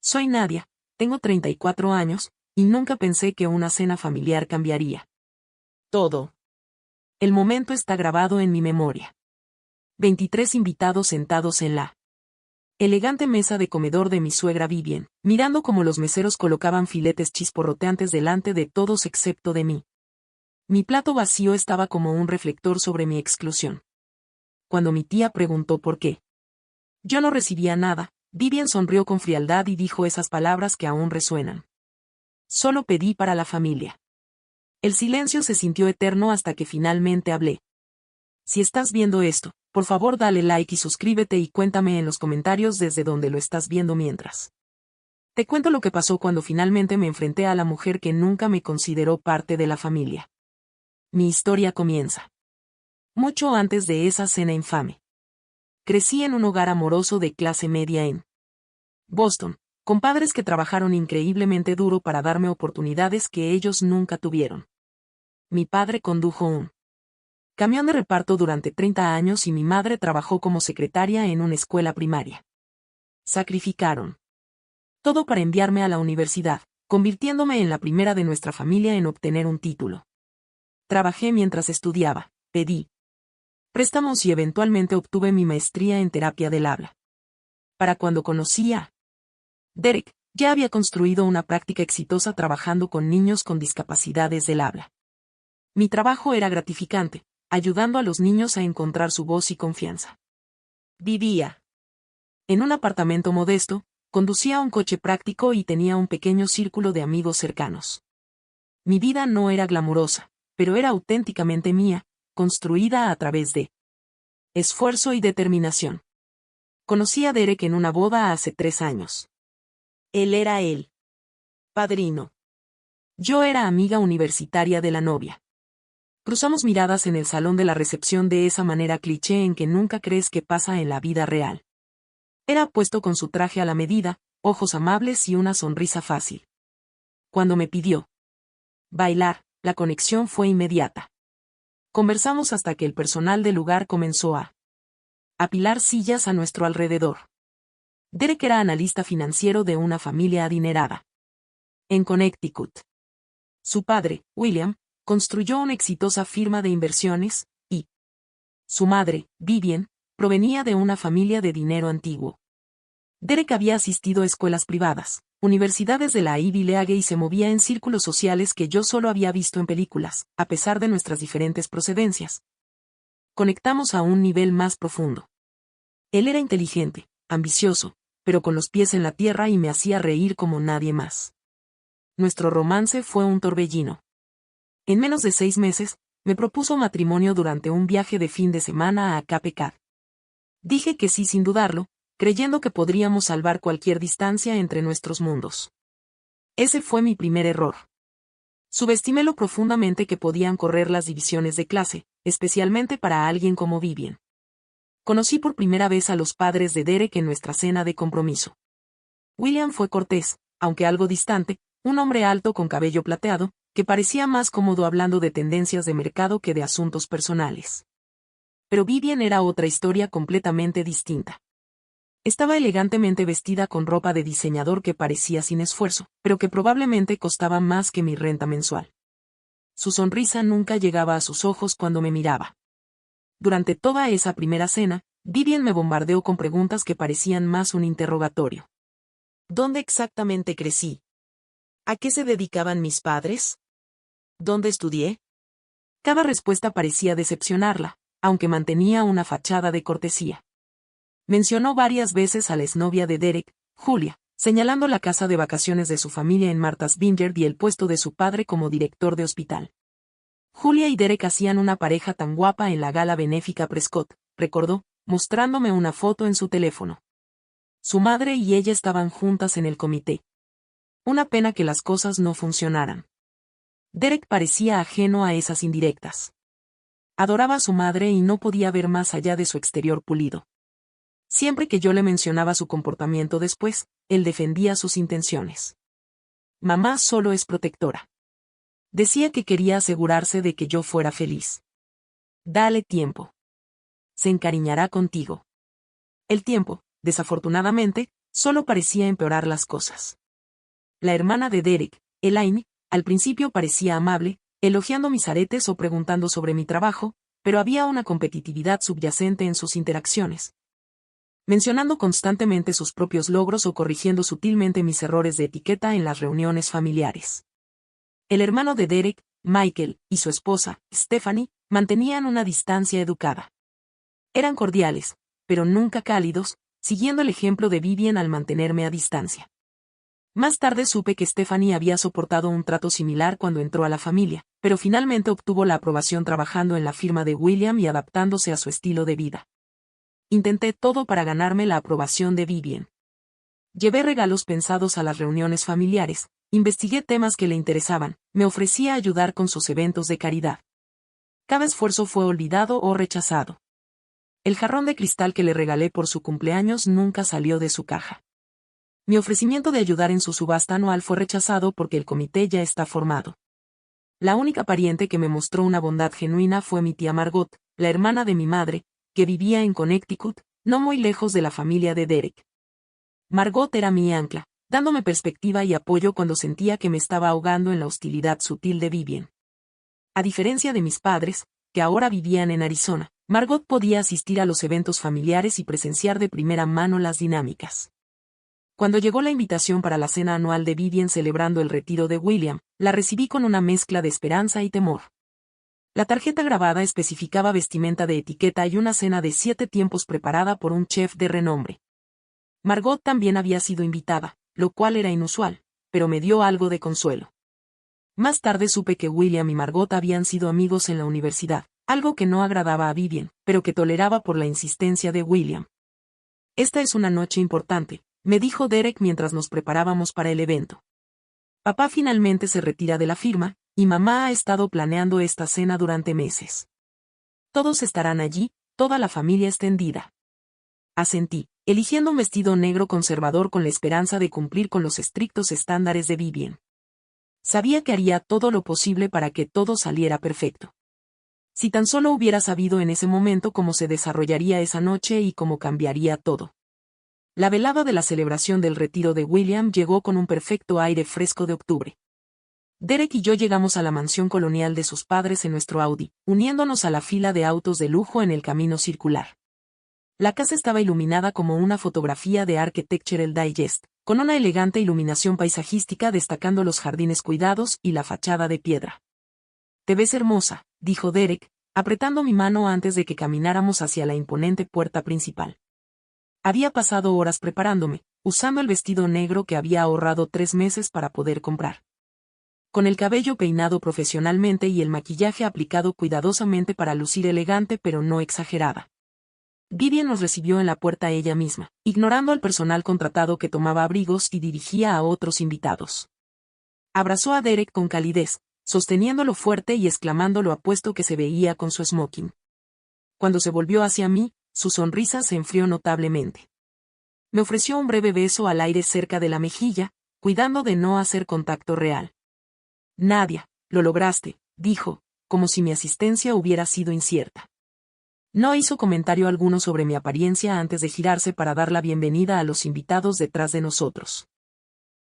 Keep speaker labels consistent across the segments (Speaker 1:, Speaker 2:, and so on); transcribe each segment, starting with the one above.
Speaker 1: Soy Nadia, tengo 34 años, y nunca pensé que una cena familiar cambiaría todo. El momento está grabado en mi memoria. 23 invitados sentados en la elegante mesa de comedor de mi suegra Vivian, mirando cómo los meseros colocaban filetes chisporroteantes delante de todos excepto de mí. Mi plato vacío estaba como un reflector sobre mi exclusión. Cuando mi tía preguntó por qué yo no recibía nada, Vivian sonrió con frialdad y dijo esas palabras que aún resuenan. Solo pedí para la familia. El silencio se sintió eterno hasta que finalmente hablé. Si estás viendo esto, por favor dale like y suscríbete y cuéntame en los comentarios desde donde lo estás viendo mientras. Te cuento lo que pasó cuando finalmente me enfrenté a la mujer que nunca me consideró parte de la familia. Mi historia comienza mucho antes de esa cena infame. Crecí en un hogar amoroso de clase media en Boston, con padres que trabajaron increíblemente duro para darme oportunidades que ellos nunca tuvieron. Mi padre condujo un camión de reparto durante 30 años y mi madre trabajó como secretaria en una escuela primaria. Sacrificaron todo para enviarme a la universidad, convirtiéndome en la primera de nuestra familia en obtener un título. Trabajé mientras estudiaba, pedí préstamos y eventualmente obtuve mi maestría en terapia del habla. Para cuando conocí a Derek, ya había construido una práctica exitosa trabajando con niños con discapacidades del habla. Mi trabajo era gratificante, ayudando a los niños a encontrar su voz y confianza. Vivía en un apartamento modesto, conducía un coche práctico y tenía un pequeño círculo de amigos cercanos. Mi vida no era glamurosa, pero era auténticamente mía, construida a través de esfuerzo y determinación. Conocí a Derek en una boda hace 3 años. Él era el padrino. Yo era amiga universitaria de la novia. Cruzamos miradas en el salón de la recepción de esa manera cliché en que nunca crees que pasa en la vida real. Era apuesto con su traje a la medida, ojos amables y una sonrisa fácil. Cuando me pidió bailar, la conexión fue inmediata. Conversamos hasta que el personal del lugar comenzó a apilar sillas a nuestro alrededor. Derek era analista financiero de una familia adinerada en Connecticut. Su padre, William, construyó una exitosa firma de inversiones, y su madre, Vivian, provenía de una familia de dinero antiguo. Derek había asistido a escuelas privadas, universidades de la Ivy League y se movía en círculos sociales que yo solo había visto en películas, a pesar de nuestras diferentes procedencias. Conectamos a un nivel más profundo. Él era inteligente, ambicioso, pero con los pies en la tierra y me hacía reír como nadie más. Nuestro romance fue un torbellino. En menos de 6 meses, me propuso matrimonio durante un viaje de fin de semana a Cape Cod. Dije que sí sin dudarlo, creyendo que podríamos salvar cualquier distancia entre nuestros mundos. Ese fue mi primer error. Subestimé lo profundamente que podían correr las divisiones de clase, especialmente para alguien como Vivian. Conocí por primera vez a los padres de Derek en nuestra cena de compromiso. William fue cortés, aunque algo distante, un hombre alto con cabello plateado, que parecía más cómodo hablando de tendencias de mercado que de asuntos personales. Pero Vivian era otra historia completamente distinta. Estaba elegantemente vestida con ropa de diseñador que parecía sin esfuerzo, pero que probablemente costaba más que mi renta mensual. Su sonrisa nunca llegaba a sus ojos cuando me miraba. Durante toda esa primera cena, Vivian me bombardeó con preguntas que parecían más un interrogatorio. ¿Dónde exactamente crecí? ¿A qué se dedicaban mis padres? ¿Dónde estudié? Cada respuesta parecía decepcionarla, aunque mantenía una fachada de cortesía. Mencionó varias veces a la exnovia de Derek, Julia, señalando la casa de vacaciones de su familia en Martha's Vineyard y el puesto de su padre como director de hospital. Julia y Derek hacían una pareja tan guapa en la gala benéfica Prescott, recordó, mostrándome una foto en su teléfono. Su madre y ella estaban juntas en el comité. Una pena que las cosas no funcionaran. Derek parecía ajeno a esas indirectas. Adoraba a su madre y no podía ver más allá de su exterior pulido. Siempre que yo le mencionaba su comportamiento después, él defendía sus intenciones. Mamá solo es protectora. Decía que quería asegurarse de que yo fuera feliz. Dale tiempo. Se encariñará contigo. El tiempo, desafortunadamente, solo parecía empeorar las cosas. La hermana de Derek, Elaine, al principio parecía amable, elogiando mis aretes o preguntando sobre mi trabajo, pero había una competitividad subyacente en sus interacciones, mencionando constantemente sus propios logros o corrigiendo sutilmente mis errores de etiqueta en las reuniones familiares. El hermano de Derek, Michael, y su esposa, Stephanie, mantenían una distancia educada. Eran cordiales, pero nunca cálidos, siguiendo el ejemplo de Vivien al mantenerme a distancia. Más tarde supe que Stephanie había soportado un trato similar cuando entró a la familia, pero finalmente obtuvo la aprobación trabajando en la firma de William y adaptándose a su estilo de vida. Intenté todo para ganarme la aprobación de Vivien. Llevé regalos pensados a las reuniones familiares, investigué temas que le interesaban, me ofrecía ayudar con sus eventos de caridad. Cada esfuerzo fue olvidado o rechazado. El jarrón de cristal que le regalé por su cumpleaños nunca salió de su caja. Mi ofrecimiento de ayudar en su subasta anual fue rechazado porque el comité ya está formado. La única pariente que me mostró una bondad genuina fue mi tía Margot, la hermana de mi madre, que vivía en Connecticut, no muy lejos de la familia de Derek. Margot era mi ancla, dándome perspectiva y apoyo cuando sentía que me estaba ahogando en la hostilidad sutil de Vivien. A diferencia de mis padres, que ahora vivían en Arizona, Margot podía asistir a los eventos familiares y presenciar de primera mano las dinámicas. Cuando llegó la invitación para la cena anual de Vivien celebrando el retiro de William, la recibí con una mezcla de esperanza y temor. La tarjeta grabada especificaba vestimenta de etiqueta y una cena de 7 tiempos preparada por un chef de renombre. Margot también había sido invitada, lo cual era inusual, pero me dio algo de consuelo. Más tarde supe que William y Margot habían sido amigos en la universidad, algo que no agradaba a Vivien, pero que toleraba por la insistencia de William. Esta es una noche importante, me dijo Derek mientras nos preparábamos para el evento. Papá finalmente se retira de la firma, y mamá ha estado planeando esta cena durante meses. Todos estarán allí, toda la familia extendida. Asentí, eligiendo un vestido negro conservador con la esperanza de cumplir con los estrictos estándares de Vivien. Sabía que haría todo lo posible para que todo saliera perfecto. Si tan solo hubiera sabido en ese momento cómo se desarrollaría esa noche y cómo cambiaría todo. La velada de la celebración del retiro de William llegó con un perfecto aire fresco de octubre. Derek y yo llegamos a la mansión colonial de sus padres en nuestro Audi, uniéndonos a la fila de autos de lujo en el camino circular. La casa estaba iluminada como una fotografía de Architectural Digest, con una elegante iluminación paisajística destacando los jardines cuidados y la fachada de piedra. «Te ves hermosa», dijo Derek, apretando mi mano antes de que camináramos hacia la imponente puerta principal. Había pasado horas preparándome, usando el vestido negro que había ahorrado 3 meses para poder comprar. Con el cabello peinado profesionalmente y el maquillaje aplicado cuidadosamente para lucir elegante pero no exagerada. Vivien nos recibió en la puerta ella misma, ignorando al personal contratado que tomaba abrigos y dirigía a otros invitados. Abrazó a Derek con calidez, sosteniéndolo fuerte y exclamando lo apuesto que se veía con su smoking. Cuando se volvió hacia mí, su sonrisa se enfrió notablemente. Me ofreció un breve beso al aire cerca de la mejilla, cuidando de no hacer contacto real. «Nadia, lo lograste», dijo, como si mi asistencia hubiera sido incierta. No hizo comentario alguno sobre mi apariencia antes de girarse para dar la bienvenida a los invitados detrás de nosotros.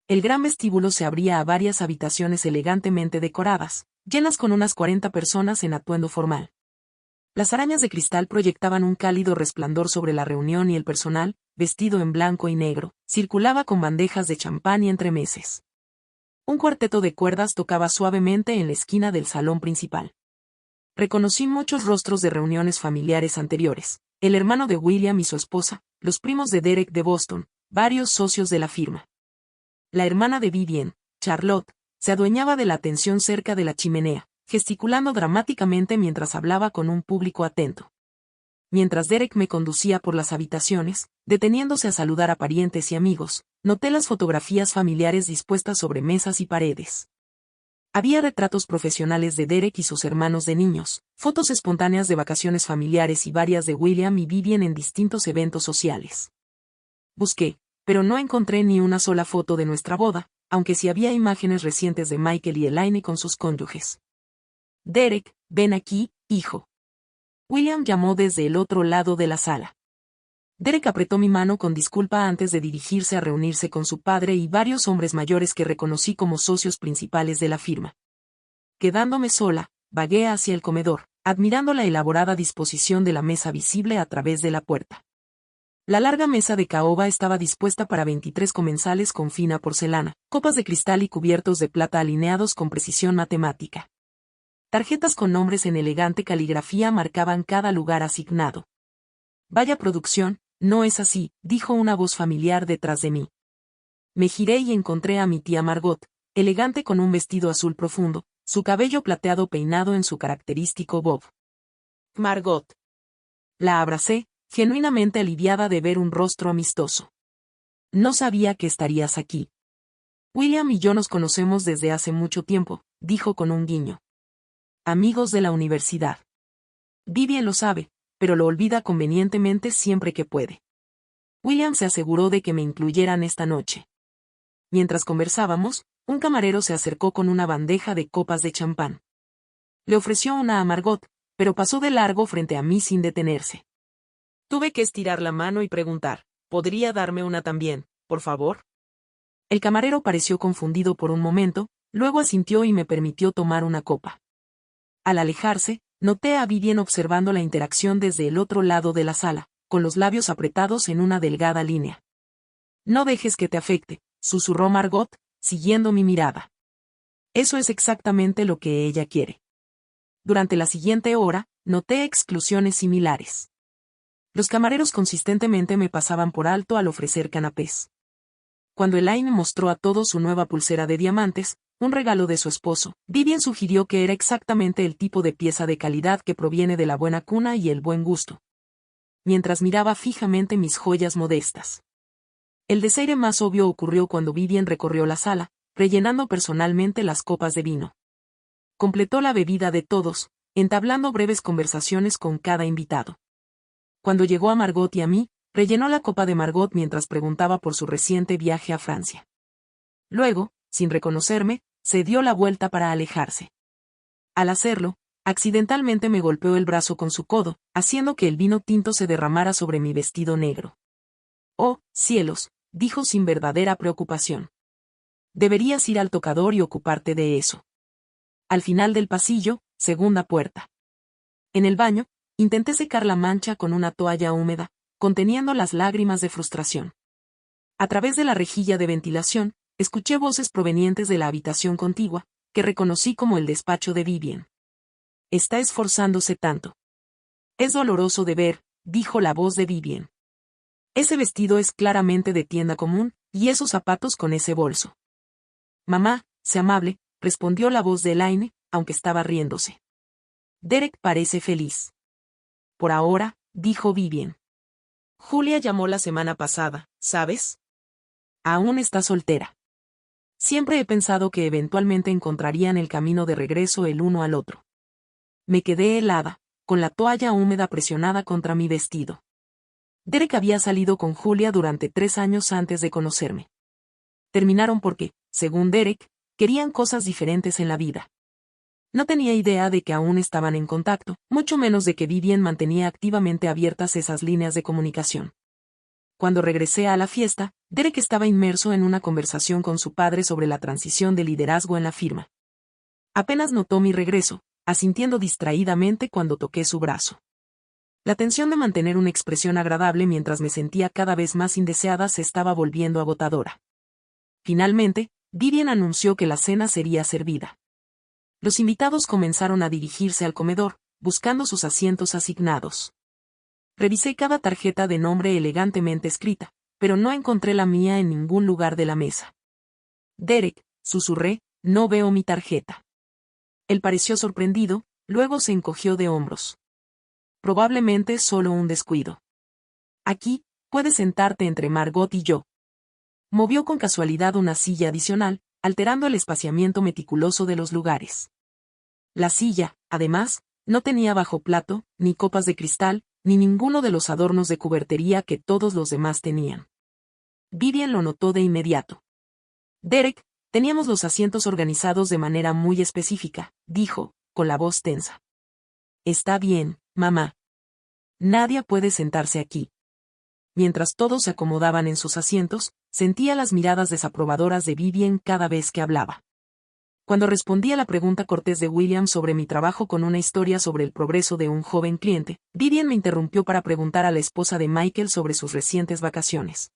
Speaker 1: El gran vestíbulo se abría a varias habitaciones elegantemente decoradas, llenas con unas 40 personas en atuendo formal. Las arañas de cristal proyectaban un cálido resplandor sobre la reunión y el personal, vestido en blanco y negro, circulaba con bandejas de champán y entremeses. Un cuarteto de cuerdas tocaba suavemente en la esquina del salón principal. Reconocí muchos rostros de reuniones familiares anteriores, el hermano de William y su esposa, los primos de Derek de Boston, varios socios de la firma. La hermana de Vivien, Charlotte, se adueñaba de la atención cerca de la chimenea, gesticulando dramáticamente mientras hablaba con un público atento. Mientras Derek me conducía por las habitaciones, deteniéndose a saludar a parientes y amigos, noté las fotografías familiares dispuestas sobre mesas y paredes. Había retratos profesionales de Derek y sus hermanos de niños, fotos espontáneas de vacaciones familiares y varias de William y Vivien en distintos eventos sociales. Busqué, pero no encontré ni una sola foto de nuestra boda, aunque sí había imágenes recientes de Michael y Elaine con sus cónyuges. «Derek, ven aquí, hijo». William llamó desde el otro lado de la sala. Derek apretó mi mano con disculpa antes de dirigirse a reunirse con su padre y varios hombres mayores que reconocí como socios principales de la firma. Quedándome sola, vagué hacia el comedor, admirando la elaborada disposición de la mesa visible a través de la puerta. La larga mesa de caoba estaba dispuesta para 23 comensales con fina porcelana, copas de cristal y cubiertos de plata alineados con precisión matemática. Tarjetas con nombres en elegante caligrafía marcaban cada lugar asignado. Vaya producción, ¿no es así?, dijo una voz familiar detrás de mí. Me giré y encontré a mi tía Margot, elegante con un vestido azul profundo, su cabello plateado peinado en su característico bob. Margot. La abracé, genuinamente aliviada de ver un rostro amistoso. No sabía que estarías aquí. William y yo nos conocemos desde hace mucho tiempo, dijo con un guiño. Amigos de la universidad. Vivien lo sabe, pero lo olvida convenientemente siempre que puede. William se aseguró de que me incluyeran esta noche. Mientras conversábamos, un camarero se acercó con una bandeja de copas de champán. Le ofreció una a Margot, pero pasó de largo frente a mí sin detenerse. Tuve que estirar la mano y preguntar, ¿podría darme una también, por favor? El camarero pareció confundido por un momento, luego asintió y me permitió tomar una copa. Al alejarse, noté a Vivien observando la interacción desde el otro lado de la sala, con los labios apretados en una delgada línea. No dejes que te afecte, susurró Margot, siguiendo mi mirada. Eso es exactamente lo que ella quiere. Durante la siguiente hora, noté exclusiones similares. Los camareros consistentemente me pasaban por alto al ofrecer canapés. Cuando Elaine mostró a todos su nueva pulsera de diamantes, un regalo de su esposo, Vivien sugirió que era exactamente el tipo de pieza de calidad que proviene de la buena cuna y el buen gusto. Mientras miraba fijamente mis joyas modestas. El desaire más obvio ocurrió cuando Vivien recorrió la sala, rellenando personalmente las copas de vino. Completó la bebida de todos, entablando breves conversaciones con cada invitado. Cuando llegó a Margot y a mí, rellenó la copa de Margot mientras preguntaba por su reciente viaje a Francia. Luego, sin reconocerme, se dio la vuelta para alejarse. Al hacerlo, accidentalmente me golpeó el brazo con su codo, haciendo que el vino tinto se derramara sobre mi vestido negro. Oh, cielos, dijo sin verdadera preocupación. Deberías ir al tocador y ocuparte de eso. Al final del pasillo, segunda puerta. En el baño, intenté secar la mancha con una toalla húmeda, conteniendo las lágrimas de frustración. A través de la rejilla de ventilación, escuché voces provenientes de la habitación contigua, que reconocí como el despacho de Vivien. Está esforzándose tanto. Es doloroso de ver, dijo la voz de Vivien. Ese vestido es claramente de tienda común, y esos zapatos con ese bolso. Mamá, sé amable, respondió la voz de Elaine, aunque estaba riéndose. Derek parece feliz. Por ahora, dijo Vivien. Julia llamó la semana pasada, ¿sabes? Aún está soltera. Siempre he pensado que eventualmente encontrarían el camino de regreso el uno al otro. Me quedé helada, con la toalla húmeda presionada contra mi vestido. Derek había salido con Julia durante 3 años antes de conocerme. Terminaron porque, según Derek, querían cosas diferentes en la vida. No tenía idea de que aún estaban en contacto, mucho menos de que Vivien mantenía activamente abiertas esas líneas de comunicación. Cuando regresé a la fiesta, Derek estaba inmerso en una conversación con su padre sobre la transición de liderazgo en la firma. Apenas notó mi regreso, asintiendo distraídamente cuando toqué su brazo. La tensión de mantener una expresión agradable mientras me sentía cada vez más indeseada se estaba volviendo agotadora. Finalmente, Vivien anunció que la cena sería servida. Los invitados comenzaron a dirigirse al comedor, buscando sus asientos asignados. Revisé cada tarjeta de nombre elegantemente escrita, pero no encontré la mía en ningún lugar de la mesa. Derek, susurré, no veo mi tarjeta. Él pareció sorprendido, luego se encogió de hombros. Probablemente solo un descuido. Aquí, puedes sentarte entre Margot y yo. Movió con casualidad una silla adicional, alterando el espaciamiento meticuloso de los lugares. La silla, además, no tenía bajoplato, ni copas de cristal, ni ninguno de los adornos de cubertería que todos los demás tenían. Vivien lo notó de inmediato. Derek, teníamos los asientos organizados de manera muy específica, dijo, con la voz tensa. Está bien, mamá. Nadie puede sentarse aquí. mientras todos se acomodaban en sus asientos, sentía las miradas desaprobadoras de Vivien cada vez que hablaba. Cuando respondí a la pregunta cortés de William sobre mi trabajo con una historia sobre el progreso de un joven cliente, Vivien me interrumpió para preguntar a la esposa de Michael sobre sus recientes vacaciones,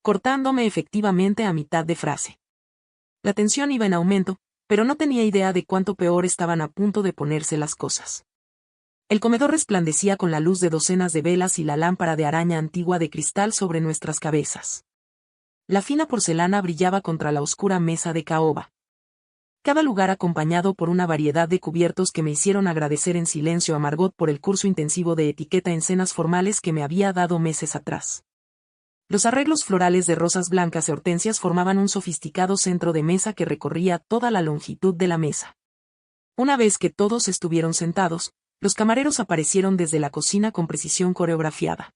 Speaker 1: cortándome efectivamente a mitad de frase. La tensión iba en aumento, pero no tenía idea de cuánto peor estaban a punto de ponerse las cosas. El comedor resplandecía con la luz de docenas de velas y la lámpara de araña antigua de cristal sobre nuestras cabezas. La fina porcelana brillaba contra la oscura mesa de caoba. Cada lugar acompañado por una variedad de cubiertos que me hicieron agradecer en silencio a Margot por el curso intensivo de etiqueta en cenas formales que me había dado meses atrás. Los arreglos florales de rosas blancas y hortensias formaban un sofisticado centro de mesa que recorría toda la longitud de la mesa. Una vez que todos estuvieron sentados, los camareros aparecieron desde la cocina con precisión coreografiada.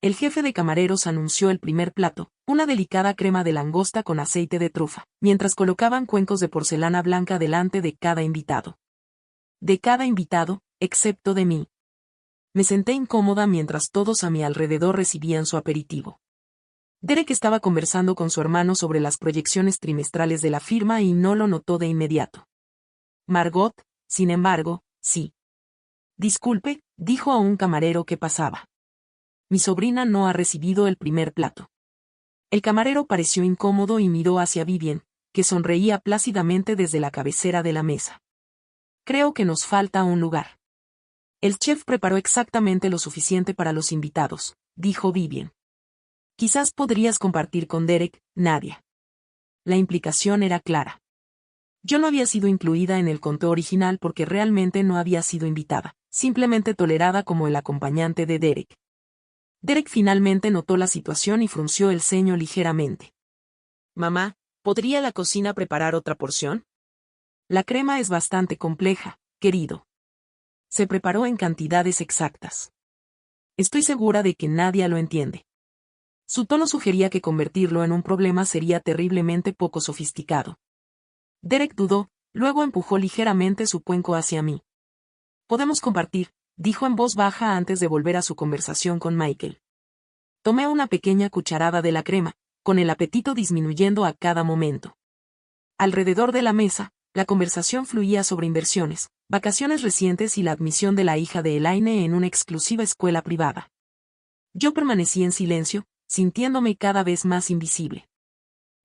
Speaker 1: El jefe de camareros anunció el primer plato, una delicada crema de langosta con aceite de trufa, mientras colocaban cuencos de porcelana blanca delante de cada invitado. De cada invitado, excepto de mí. Me senté incómoda mientras todos a mi alrededor recibían su aperitivo. Derek estaba conversando con su hermano sobre las proyecciones trimestrales de la firma y no lo notó de inmediato. Margot, sin embargo, sí. Disculpe, dijo a un camarero que pasaba. Mi sobrina no ha recibido el primer plato. El camarero pareció incómodo y miró hacia Vivien, que sonreía plácidamente desde la cabecera de la mesa. Creo que nos falta un lugar. El chef preparó exactamente lo suficiente para los invitados, dijo Vivien. Quizás podrías compartir con Derek, Nadia. La implicación era clara. Yo no había sido incluida en el conteo original porque realmente no había sido invitada, simplemente tolerada como el acompañante de Derek. Derek finalmente notó la situación y frunció el ceño ligeramente. Mamá, ¿podría la cocina preparar otra porción? La crema es bastante compleja, querido. Se preparó en cantidades exactas. Estoy segura de que nadie lo entiende. Su tono sugería que convertirlo en un problema sería terriblemente poco sofisticado. Derek dudó, luego empujó ligeramente su cuenco hacia mí. Podemos compartir, dijo en voz baja antes de volver a su conversación con Michael. Tomé una pequeña cucharada de la crema, con el apetito disminuyendo a cada momento. Alrededor de la mesa, la conversación fluía sobre inversiones, vacaciones recientes y la admisión de la hija de Elaine en una exclusiva escuela privada. Yo permanecí en silencio, sintiéndome cada vez más invisible.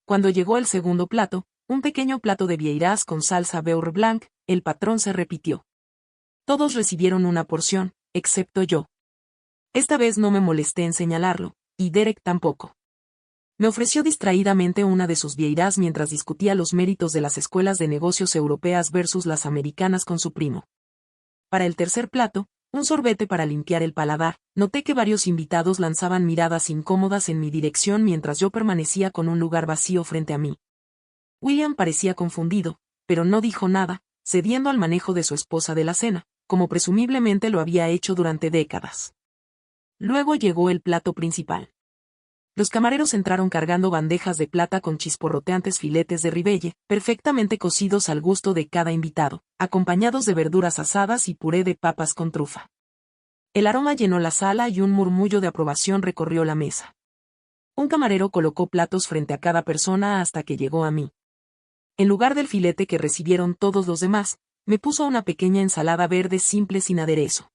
Speaker 1: Cuando llegó el segundo plato, un pequeño plato de vieirás con salsa beurre blanc, el patrón se repitió. Todos recibieron una porción, excepto yo. Esta vez no me molesté en señalarlo, y Derek tampoco. Me ofreció distraídamente una de sus vieirás mientras discutía los méritos de las escuelas de negocios europeas versus las americanas con su primo. Para el tercer plato, un sorbete para limpiar el paladar, noté que varios invitados lanzaban miradas incómodas en mi dirección mientras yo permanecía con un lugar vacío frente a mí. William parecía confundido, pero no dijo nada, cediendo al manejo de su esposa de la cena, como presumiblemente lo había hecho durante décadas. Luego llegó el plato principal. Los camareros entraron cargando bandejas de plata con chisporroteantes filetes de ribeye, perfectamente cocidos al gusto de cada invitado, acompañados de verduras asadas y puré de papas con trufa. El aroma llenó la sala y un murmullo de aprobación recorrió la mesa. Un camarero colocó platos frente a cada persona hasta que llegó a mí. En lugar del filete que recibieron todos los demás, me puso una pequeña ensalada verde simple sin aderezo.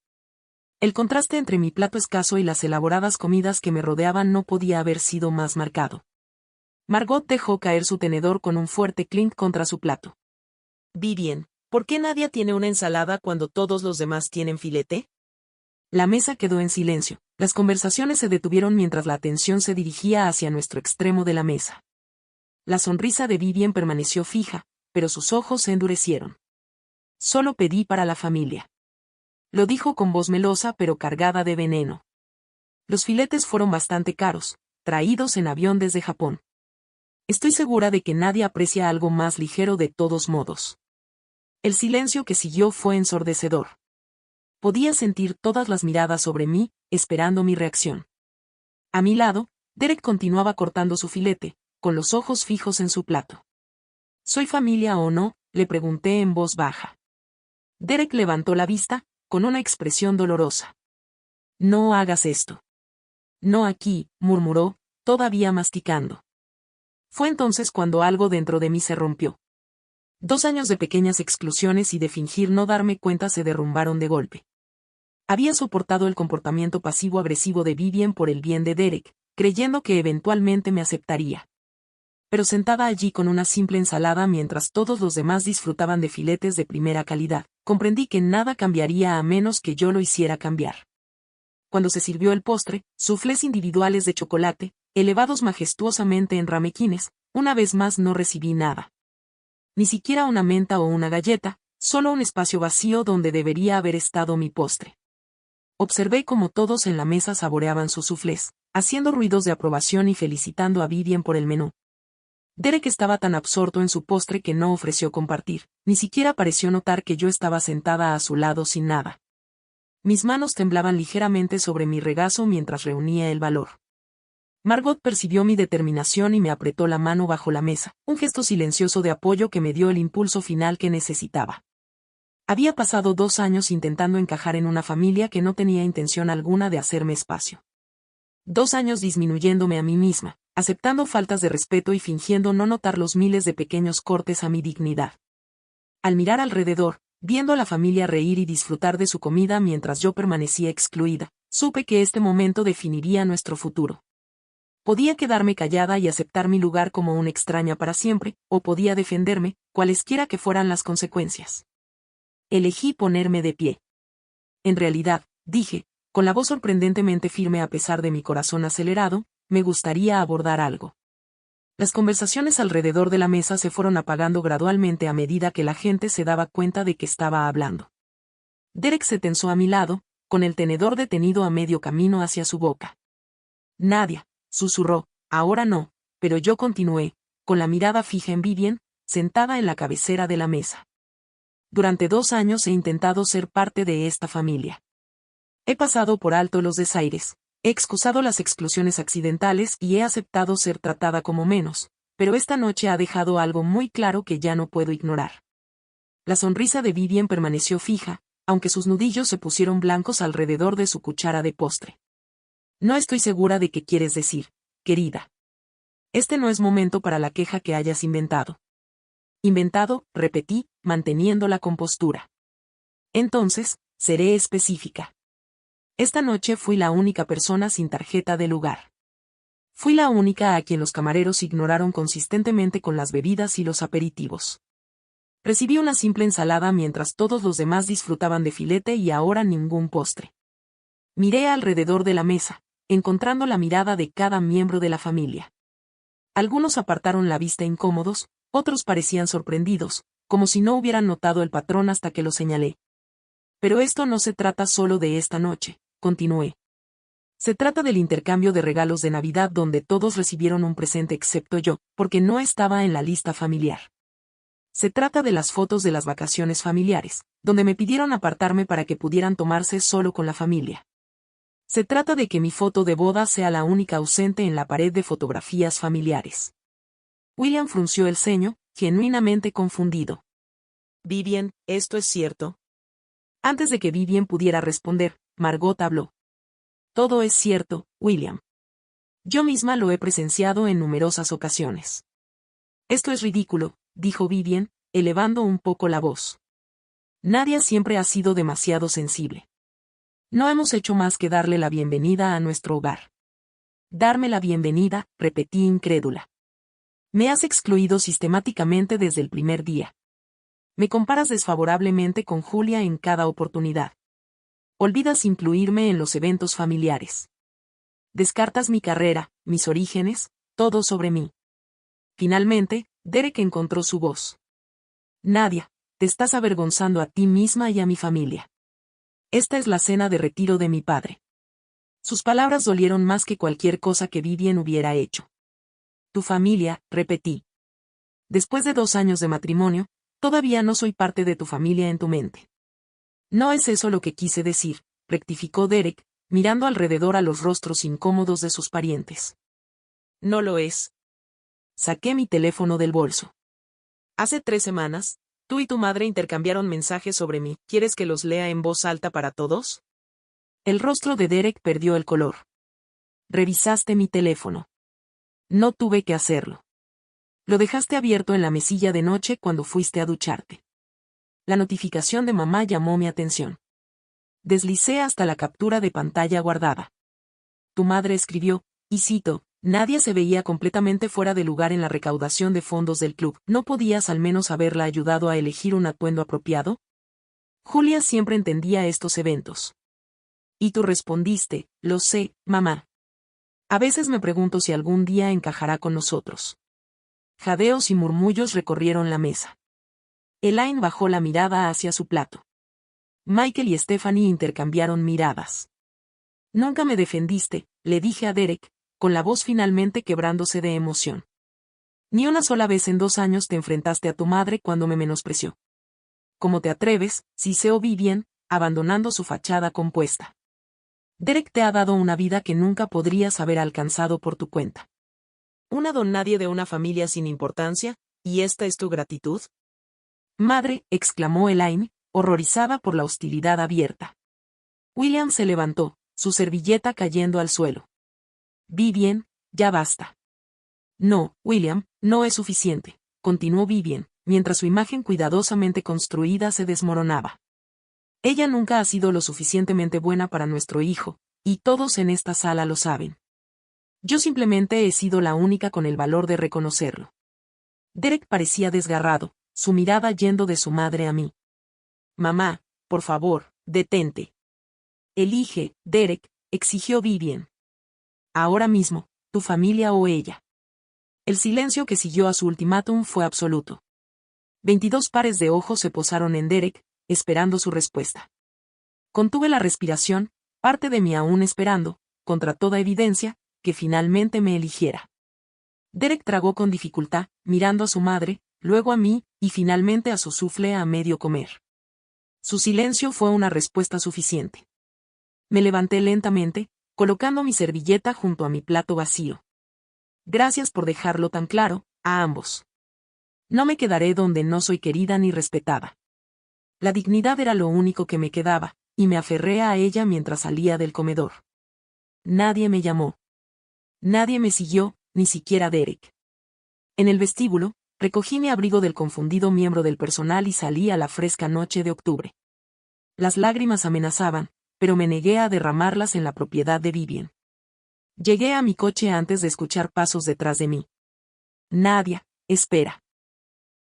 Speaker 1: El contraste entre mi plato escaso y las elaboradas comidas que me rodeaban no podía haber sido más marcado. Margot dejó caer su tenedor con un fuerte clink contra su plato. Vivien, ¿por qué Nadia tiene una ensalada cuando todos los demás tienen filete? La mesa quedó en silencio. Las conversaciones se detuvieron mientras la atención se dirigía hacia nuestro extremo de la mesa. La sonrisa de Vivien permaneció fija, pero sus ojos se endurecieron. Solo pedí para la familia. Lo dijo con voz melosa pero cargada de veneno. Los filetes fueron bastante caros, traídos en avión desde Japón. Estoy segura de que nadie aprecia algo más ligero de todos modos. El silencio que siguió fue ensordecedor. Podía sentir todas las miradas sobre mí, esperando mi reacción. A mi lado, Derek continuaba cortando su filete, con los ojos fijos en su plato. ¿Soy familia o no?, le pregunté en voz baja. Derek levantó la vista, con una expresión dolorosa. No hagas esto. No aquí, murmuró, todavía masticando. Fue entonces cuando algo dentro de mí se rompió. 2 años de pequeñas exclusiones y de fingir no darme cuenta se derrumbaron de golpe. Había soportado el comportamiento pasivo-agresivo de Vivien por el bien de Derek, creyendo que eventualmente me aceptaría. Pero sentada allí con una simple ensalada mientras todos los demás disfrutaban de filetes de primera calidad, comprendí que nada cambiaría a menos que yo lo hiciera cambiar. Cuando se sirvió el postre, soufflés individuales de chocolate, elevados majestuosamente en ramequines, una vez más no recibí nada. Ni siquiera una menta o una galleta, solo un espacio vacío donde debería haber estado mi postre. Observé cómo todos en la mesa saboreaban sus soufflés, haciendo ruidos de aprobación y felicitando a Vivien por el menú. Derek estaba tan absorto en su postre que no ofreció compartir, ni siquiera pareció notar que yo estaba sentada a su lado sin nada. Mis manos temblaban ligeramente sobre mi regazo mientras reunía el valor. Margot percibió mi determinación y me apretó la mano bajo la mesa, un gesto silencioso de apoyo que me dio el impulso final que necesitaba. Había pasado 2 años intentando encajar en una familia que no tenía intención alguna de hacerme espacio. 2 años disminuyéndome a mí misma, aceptando faltas de respeto y fingiendo no notar los miles de pequeños cortes a mi dignidad. Al mirar alrededor, viendo a la familia reír y disfrutar de su comida mientras yo permanecía excluida, supe que este momento definiría nuestro futuro. Podía quedarme callada y aceptar mi lugar como una extraña para siempre, o podía defenderme, cualesquiera que fueran las consecuencias. Elegí ponerme de pie. En realidad, dije, con la voz sorprendentemente firme a pesar de mi corazón acelerado, me gustaría abordar algo. Las conversaciones alrededor de la mesa se fueron apagando gradualmente a medida que la gente se daba cuenta de que estaba hablando. Derek se tensó a mi lado, con el tenedor detenido a medio camino hacia su boca. Nadia, susurró, ahora no, pero yo continué, con la mirada fija en Vivien, sentada en la cabecera de la mesa. Durante 2 años he intentado ser parte de esta familia. He pasado por alto los desaires, he excusado las exclusiones accidentales y he aceptado ser tratada como menos, pero esta noche ha dejado algo muy claro que ya no puedo ignorar. La sonrisa de Vivien permaneció fija, aunque sus nudillos se pusieron blancos alrededor de su cuchara de postre. No estoy segura de qué quieres decir, querida. Este no es momento para la queja que hayas inventado. Inventado, repetí, manteniendo la compostura. Entonces, seré específica. Esta noche fui la única persona sin tarjeta de lugar. Fui la única a quien los camareros ignoraron consistentemente con las bebidas y los aperitivos. Recibí una simple ensalada mientras todos los demás disfrutaban de filete y ahora ningún postre. Miré alrededor de la mesa, encontrando la mirada de cada miembro de la familia. Algunos apartaron la vista incómodos, otros parecían sorprendidos, como si no hubieran notado el patrón hasta que lo señalé. Pero esto no se trata solo de esta noche, continué. Se trata del intercambio de regalos de Navidad donde todos recibieron un presente excepto yo, porque no estaba en la lista familiar. Se trata de las fotos de las vacaciones familiares, donde me pidieron apartarme para que pudieran tomarse solo con la familia. Se trata de que mi foto de boda sea la única ausente en la pared de fotografías familiares. William frunció el ceño, genuinamente confundido. Vivien, ¿esto es cierto? Antes de que Vivien pudiera responder, Margot habló. Todo es cierto, William. Yo misma lo he presenciado en numerosas ocasiones. Esto es ridículo, dijo Vivien, elevando un poco la voz. Nadia siempre ha sido demasiado sensible. No hemos hecho más que darle la bienvenida a nuestro hogar. Darme la bienvenida, repetí incrédula. Me has excluido sistemáticamente desde el primer día. Me comparas desfavorablemente con Julia en cada oportunidad. Olvidas incluirme en los eventos familiares. Descartas mi carrera, mis orígenes, todo sobre mí. Finalmente, Derek encontró su voz. Nadia, te estás avergonzando a ti misma y a mi familia. Esta es la cena de retiro de mi padre. Sus palabras dolieron más que cualquier cosa que Vivien hubiera hecho. Tu familia, repetí. Después de 2 años de matrimonio, todavía no soy parte de tu familia en tu mente. No es eso lo que quise decir, rectificó Derek, mirando alrededor a los rostros incómodos de sus parientes. No lo es. Saqué mi teléfono del bolso. Hace 3 semanas, tú y tu madre intercambiaron mensajes sobre mí. ¿Quieres que los lea en voz alta para todos? El rostro de Derek perdió el color. Revisaste mi teléfono. No tuve que hacerlo. Lo dejaste abierto en la mesilla de noche cuando fuiste a ducharte. La notificación de mamá llamó mi atención. Deslicé hasta la captura de pantalla guardada. Tu madre escribió, y cito, nadie se veía completamente fuera de lugar en la recaudación de fondos del club. ¿No podías al menos haberla ayudado a elegir un atuendo apropiado? Julia siempre entendía estos eventos. Y tú respondiste, lo sé, mamá. A veces me pregunto si algún día encajará con nosotros. Jadeos y murmullos recorrieron la mesa. Elaine bajó la mirada hacia su plato. Michael y Stephanie intercambiaron miradas. Nunca me defendiste, le dije a Derek, con la voz finalmente quebrándose de emoción. Ni una sola vez en 2 años te enfrentaste a tu madre cuando me menospreció. ¿Cómo te atreves?, siseó Vivian, abandonando su fachada compuesta. Derek te ha dado una vida que nunca podrías haber alcanzado por tu cuenta. Una don nadie de una familia sin importancia, ¿y esta es tu gratitud? Madre, exclamó Elaine, horrorizada por la hostilidad abierta. William se levantó, su servilleta cayendo al suelo. Vivian, ya basta. No, William, no es suficiente, continuó Vivian, mientras su imagen cuidadosamente construida se desmoronaba. Ella nunca ha sido lo suficientemente buena para nuestro hijo, y todos en esta sala lo saben. Yo simplemente he sido la única con el valor de reconocerlo. Derek parecía desgarrado, su mirada yendo de su madre a mí. Mamá, por favor, detente. Elige, Derek, exigió Vivian. Ahora mismo, tu familia o ella. El silencio que siguió a su ultimátum fue absoluto. 22 pares de ojos se posaron en Derek, esperando su respuesta. Contuve la respiración, parte de mí aún esperando, contra toda evidencia, que finalmente me eligiera. Derek tragó con dificultad, mirando a su madre, luego a mí, y finalmente a su soufflé a medio comer. Su silencio fue una respuesta suficiente. Me levanté lentamente, colocando mi servilleta junto a mi plato vacío. Gracias por dejarlo tan claro, a ambos. No me quedaré donde no soy querida ni respetada. La dignidad era lo único que me quedaba, y me aferré a ella mientras salía del comedor. Nadie me llamó. Nadie me siguió, ni siquiera Derek. En el vestíbulo, recogí mi abrigo del confundido miembro del personal y salí a la fresca noche de octubre. Las lágrimas amenazaban, pero me negué a derramarlas en la propiedad de Vivian. Llegué a mi coche antes de escuchar pasos detrás de mí. Nadia, espera.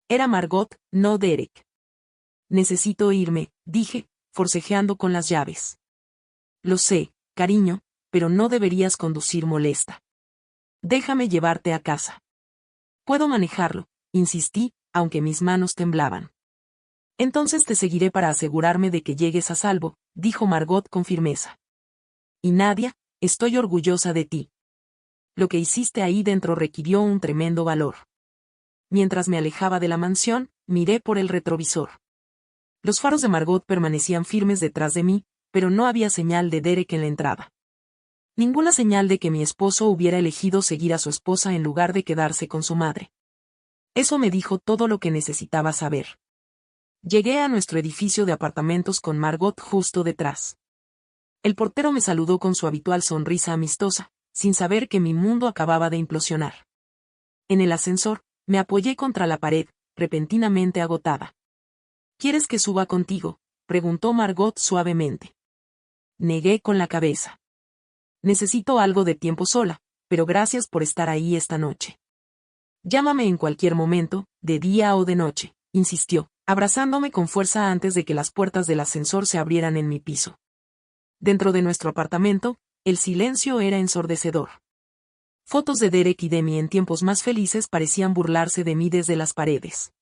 Speaker 1: Era Margot, no Derek. Necesito irme, dije, forcejeando con las llaves. Lo sé, cariño, pero no deberías conducir molesta. Déjame llevarte a casa. Puedo manejarlo, insistí, aunque mis manos temblaban. Entonces te seguiré para asegurarme de que llegues a salvo, dijo Margot con firmeza. Y Nadia, estoy orgullosa de ti. Lo que hiciste ahí dentro requirió un tremendo valor. Mientras me alejaba de la mansión, miré por el retrovisor. Los faros de Margot permanecían firmes detrás de mí, pero no había señal de Derek en la entrada. Ninguna señal de que mi esposo hubiera elegido seguir a su esposa en lugar de quedarse con su madre. Eso me dijo todo lo que necesitaba saber. Llegué a nuestro edificio de apartamentos con Margot justo detrás. El portero me saludó con su habitual sonrisa amistosa, sin saber que mi mundo acababa de implosionar. En el ascensor, me apoyé contra la pared, repentinamente agotada. ¿Quieres que suba contigo?, preguntó Margot suavemente. Negué con la cabeza. Necesito algo de tiempo sola, pero gracias por estar ahí esta noche. Llámame en cualquier momento, de día o de noche, insistió, abrazándome con fuerza antes de que las puertas del ascensor se abrieran en mi piso. Dentro de nuestro apartamento, el silencio era ensordecedor. Fotos de Derek y de mí en tiempos más felices parecían burlarse de mí desde las paredes.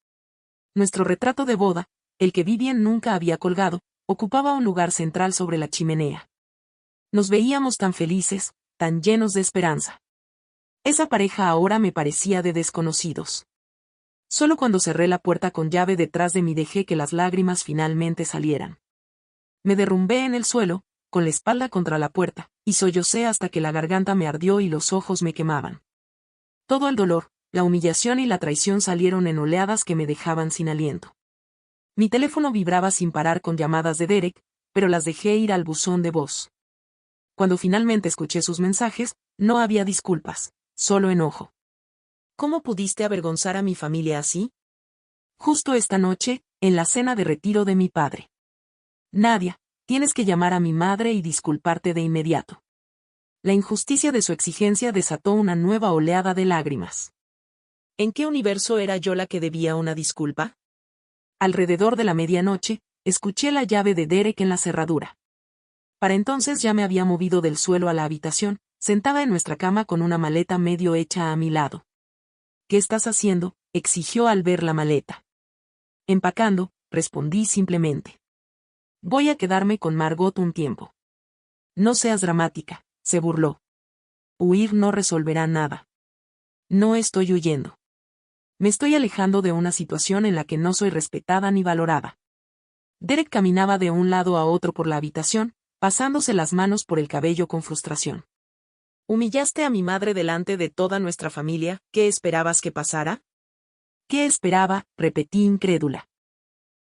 Speaker 1: Nuestro retrato de boda, el que Vivian nunca había colgado, ocupaba un lugar central sobre la chimenea. Nos veíamos tan felices, tan llenos de esperanza. Esa pareja ahora me parecía de desconocidos. Solo cuando cerré la puerta con llave detrás de mí dejé que las lágrimas finalmente salieran. Me derrumbé en el suelo, con la espalda contra la puerta, y sollocé hasta que la garganta me ardió y los ojos me quemaban. Todo el dolor, la humillación y la traición salieron en oleadas que me dejaban sin aliento. Mi teléfono vibraba sin parar con llamadas de Derek, pero las dejé ir al buzón de voz. Cuando finalmente escuché sus mensajes, No había disculpas, solo enojo. ¿Cómo pudiste avergonzar a mi familia así? Justo esta noche, en la cena de retiro de mi padre. Nadia, tienes que llamar a mi madre y disculparte de inmediato. La injusticia de su exigencia desató una nueva oleada de lágrimas. ¿En qué universo era yo la que debía una disculpa? Alrededor de la medianoche, escuché la llave de Derek en la cerradura. Para entonces ya me había movido del suelo a la habitación, sentada en nuestra cama con una maleta medio hecha a mi lado. ¿Qué estás haciendo?, exigió al ver la maleta. Empacando, respondí simplemente. Voy a quedarme con Margot un tiempo. No seas dramática, se burló. Huir no resolverá nada. No estoy huyendo. Me estoy alejando de una situación en la que no soy respetada ni valorada. Derek caminaba de un lado a otro por la habitación, pasándose las manos por el cabello con frustración. ¿Humillaste a mi madre delante de toda nuestra familia? ¿Qué esperabas que pasara? ¿Qué esperaba?, repetí incrédula.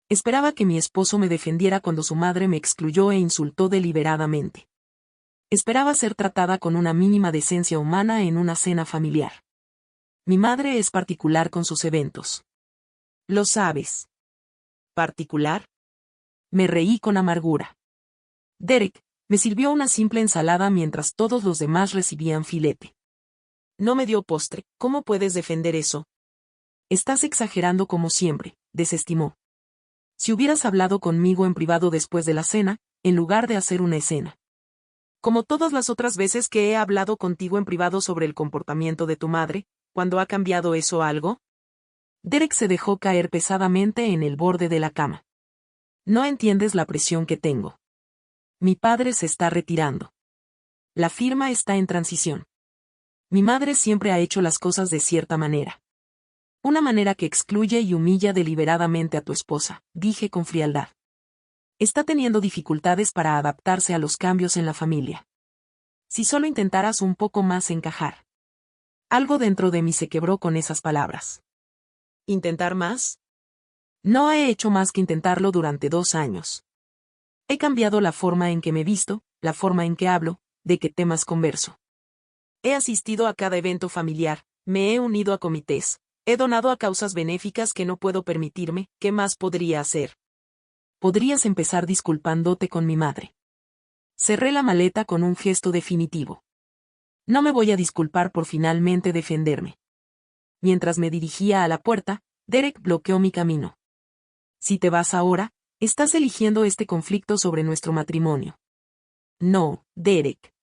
Speaker 1: Esperaba que mi esposo me defendiera cuando su madre me excluyó e insultó deliberadamente. Esperaba ser tratada con una mínima decencia humana en una cena familiar. Mi madre es particular con sus eventos. ¿Lo sabes? ¿Particular? Me reí con amargura. Derek me sirvió una simple ensalada mientras todos los demás recibían filete. No me dio postre. ¿Cómo puedes defender eso? Estás exagerando como siempre, desestimó. Si hubieras hablado conmigo en privado después de la cena, en lugar de hacer una escena. Como todas las otras veces que he hablado contigo en privado sobre el comportamiento de tu madre, ¿cuándo ha cambiado eso algo? Derek se dejó caer pesadamente en el borde de la cama. No entiendes la presión que tengo. Mi padre se está retirando. La firma está en transición. Mi madre siempre ha hecho las cosas de cierta manera. Una manera que excluye y humilla deliberadamente a tu esposa, dije con frialdad. Está teniendo dificultades para adaptarse a los cambios en la familia. Si solo intentaras un poco más encajar. Algo dentro de mí se quebró con esas palabras. ¿Intentar más? No he hecho más que intentarlo durante 2 años. He cambiado la forma en que me visto, la forma en que hablo, de qué temas converso. He asistido a cada evento familiar, me he unido a comités, he donado a causas benéficas que no puedo permitirme. ¿Qué más podría hacer? Podrías empezar disculpándote con mi madre. Cerré la maleta con un gesto definitivo. No me voy a disculpar por finalmente defenderme. Mientras me dirigía a la puerta, Derek bloqueó mi camino. Si te vas ahora, estás eligiendo este conflicto sobre nuestro matrimonio. No, Derek.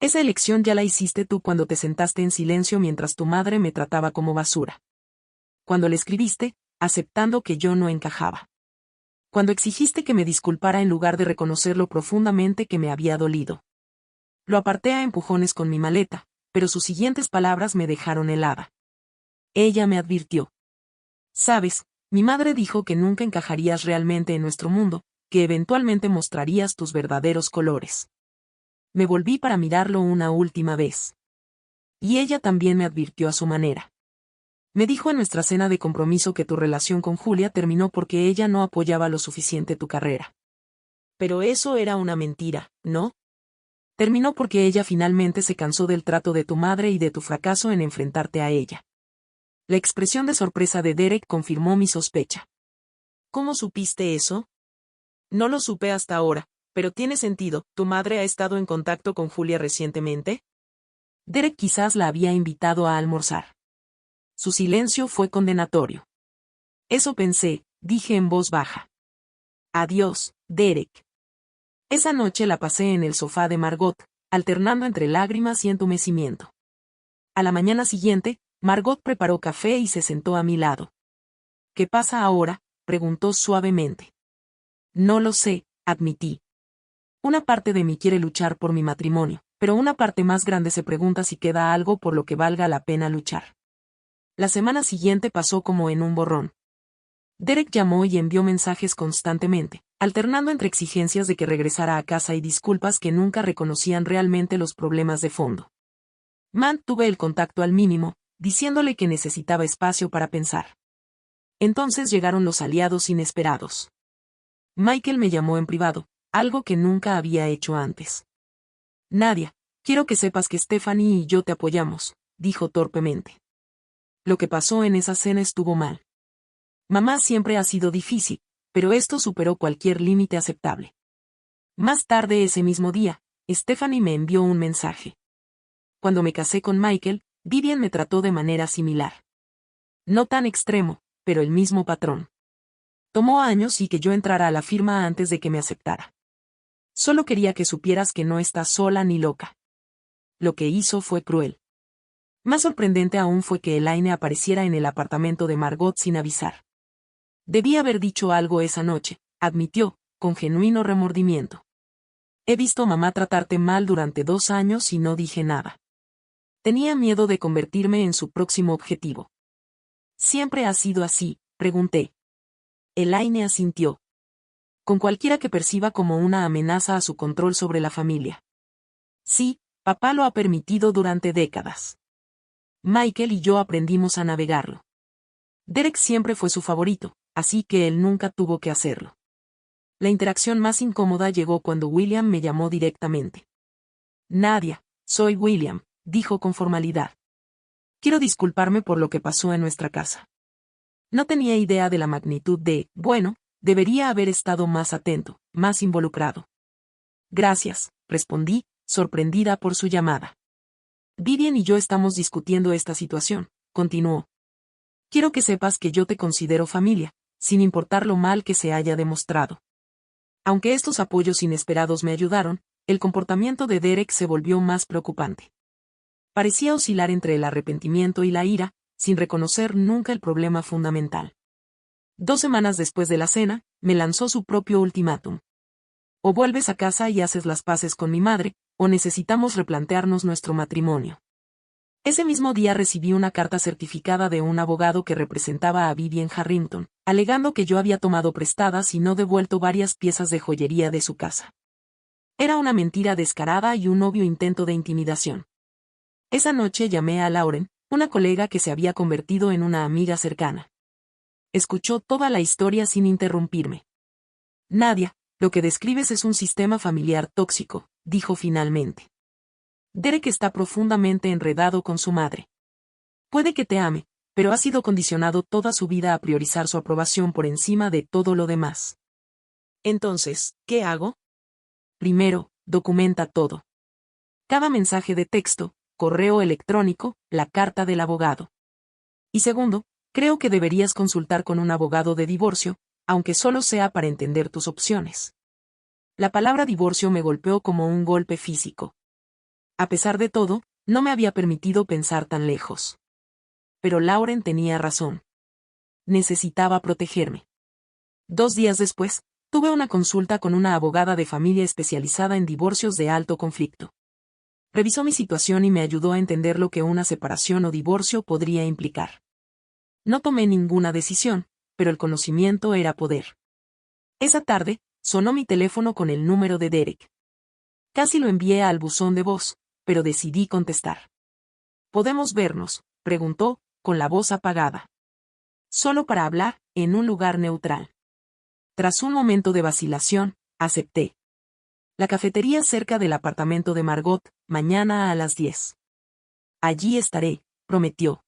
Speaker 1: Esa elección ya la hiciste tú cuando te sentaste en silencio mientras tu madre me trataba como basura. Cuando le escribiste, aceptando que yo no encajaba. Cuando exigiste que me disculpara en lugar de reconocer lo profundamente que me había dolido. Lo aparté a empujones con mi maleta, pero sus siguientes palabras me dejaron helada. Ella me advirtió. Sabes, mi madre dijo que nunca encajarías realmente en nuestro mundo, que eventualmente mostrarías tus verdaderos colores. Me volví para mirarlo una última vez. Y ella también me advirtió a su manera. Me dijo en nuestra cena de compromiso que tu relación con Julia terminó porque ella no apoyaba lo suficiente tu carrera. Pero eso era una mentira, ¿no? Terminó porque ella finalmente se cansó del trato de tu madre y de tu fracaso en enfrentarte a ella. La expresión de sorpresa de Derek confirmó mi sospecha. ¿Cómo supiste eso? No lo supe hasta ahora, pero tiene sentido. ¿Tu madre ha estado en contacto con Julia recientemente? Derek quizás la había invitado a almorzar. Su silencio fue condenatorio. Eso pensé, dije en voz baja. Adiós, Derek. Esa noche la pasé en el sofá de Margot, alternando entre lágrimas y entumecimiento. A la mañana siguiente, Margot preparó café y se sentó a mi lado. ¿Qué pasa ahora?, preguntó suavemente. No lo sé, admití. Una parte de mí quiere luchar por mi matrimonio, pero una parte más grande se pregunta si queda algo por lo que valga la pena luchar. La semana siguiente pasó como en un borrón. Derek llamó y envió mensajes constantemente, alternando entre exigencias de que regresara a casa y disculpas que nunca reconocían realmente los problemas de fondo. Mantuve el contacto al mínimo, diciéndole que necesitaba espacio para pensar. Entonces llegaron los aliados inesperados. Michael me llamó en privado, algo que nunca había hecho antes. Nadia, Quiero que sepas que Stephanie y yo te apoyamos, dijo torpemente. Lo que pasó en esa cena estuvo mal. Mamá siempre ha sido difícil, pero esto superó cualquier límite aceptable. Más tarde ese mismo día, Stephanie me envió un mensaje. Cuando me casé con Michael, Vivian me trató de manera similar. No tan extremo, pero el mismo patrón. Tomó años y que yo entrara a la firma antes de que me aceptara. Solo quería que supieras que no estás sola ni loca. Lo que hizo fue cruel. Más sorprendente aún fue que Elaine apareciera en el apartamento de Margot sin avisar. Debí haber dicho algo esa noche, admitió, con genuino remordimiento. He visto a mamá tratarte mal durante 2 años y no dije nada. Tenía miedo de convertirme en su próximo objetivo. ¿Siempre ha sido así?, pregunté. Elaine asintió. Con cualquiera que perciba como una amenaza a su control sobre la familia. Sí, papá lo ha permitido durante décadas. Michael y yo aprendimos a navegarlo. Derek siempre fue su favorito, así que él nunca tuvo que hacerlo. La interacción más incómoda llegó cuando William me llamó directamente. Nadia, soy William, dijo con formalidad. Quiero disculparme por lo que pasó en nuestra casa. No tenía idea de la magnitud bueno, debería haber estado más atento, más involucrado. Gracias, respondí, sorprendida por su llamada. Vivian y yo estamos discutiendo esta situación, continuó. Quiero que sepas que yo te considero familia, sin importar lo mal que se haya demostrado. Aunque estos apoyos inesperados me ayudaron, el comportamiento de Derek se volvió más preocupante. Parecía oscilar entre el arrepentimiento y la ira, sin reconocer nunca el problema fundamental. 2 semanas después de la cena, me lanzó su propio ultimátum. O vuelves a casa y haces las paces con mi madre, o necesitamos replantearnos nuestro matrimonio. Ese mismo día recibí una carta certificada de un abogado que representaba a Vivian Harrington, alegando que yo había tomado prestadas y no devuelto varias piezas de joyería de su casa. Era una mentira descarada y un obvio intento de intimidación. Esa noche llamé a Lauren, una colega que se había convertido en una amiga cercana. Escuchó toda la historia sin interrumpirme. Nadia, lo que describes es un sistema familiar tóxico, dijo finalmente. Derek está profundamente enredado con su madre. Puede que te ame, pero ha sido condicionado toda su vida a priorizar su aprobación por encima de todo lo demás. Entonces, ¿qué hago? Primero, documenta todo. Cada mensaje de texto, correo electrónico, la carta del abogado. Y segundo, creo que deberías consultar con un abogado de divorcio, aunque solo sea para entender tus opciones. La palabra divorcio me golpeó como un golpe físico. A pesar de todo, no me había permitido pensar tan lejos. Pero Lauren tenía razón. Necesitaba protegerme. 2 días después, tuve una consulta con una abogada de familia especializada en divorcios de alto conflicto. Revisó mi situación y me ayudó a entender lo que una separación o divorcio podría implicar. No tomé ninguna decisión, pero el conocimiento era poder. Esa tarde, sonó mi teléfono con el número de Derek. Casi lo envié al buzón de voz, pero decidí contestar. ¿Podemos vernos?, preguntó, con la voz apagada. Solo para hablar, en un lugar neutral. Tras un momento de vacilación, acepté. La cafetería cerca del apartamento de Margot, mañana a las 10. Allí estaré, prometió.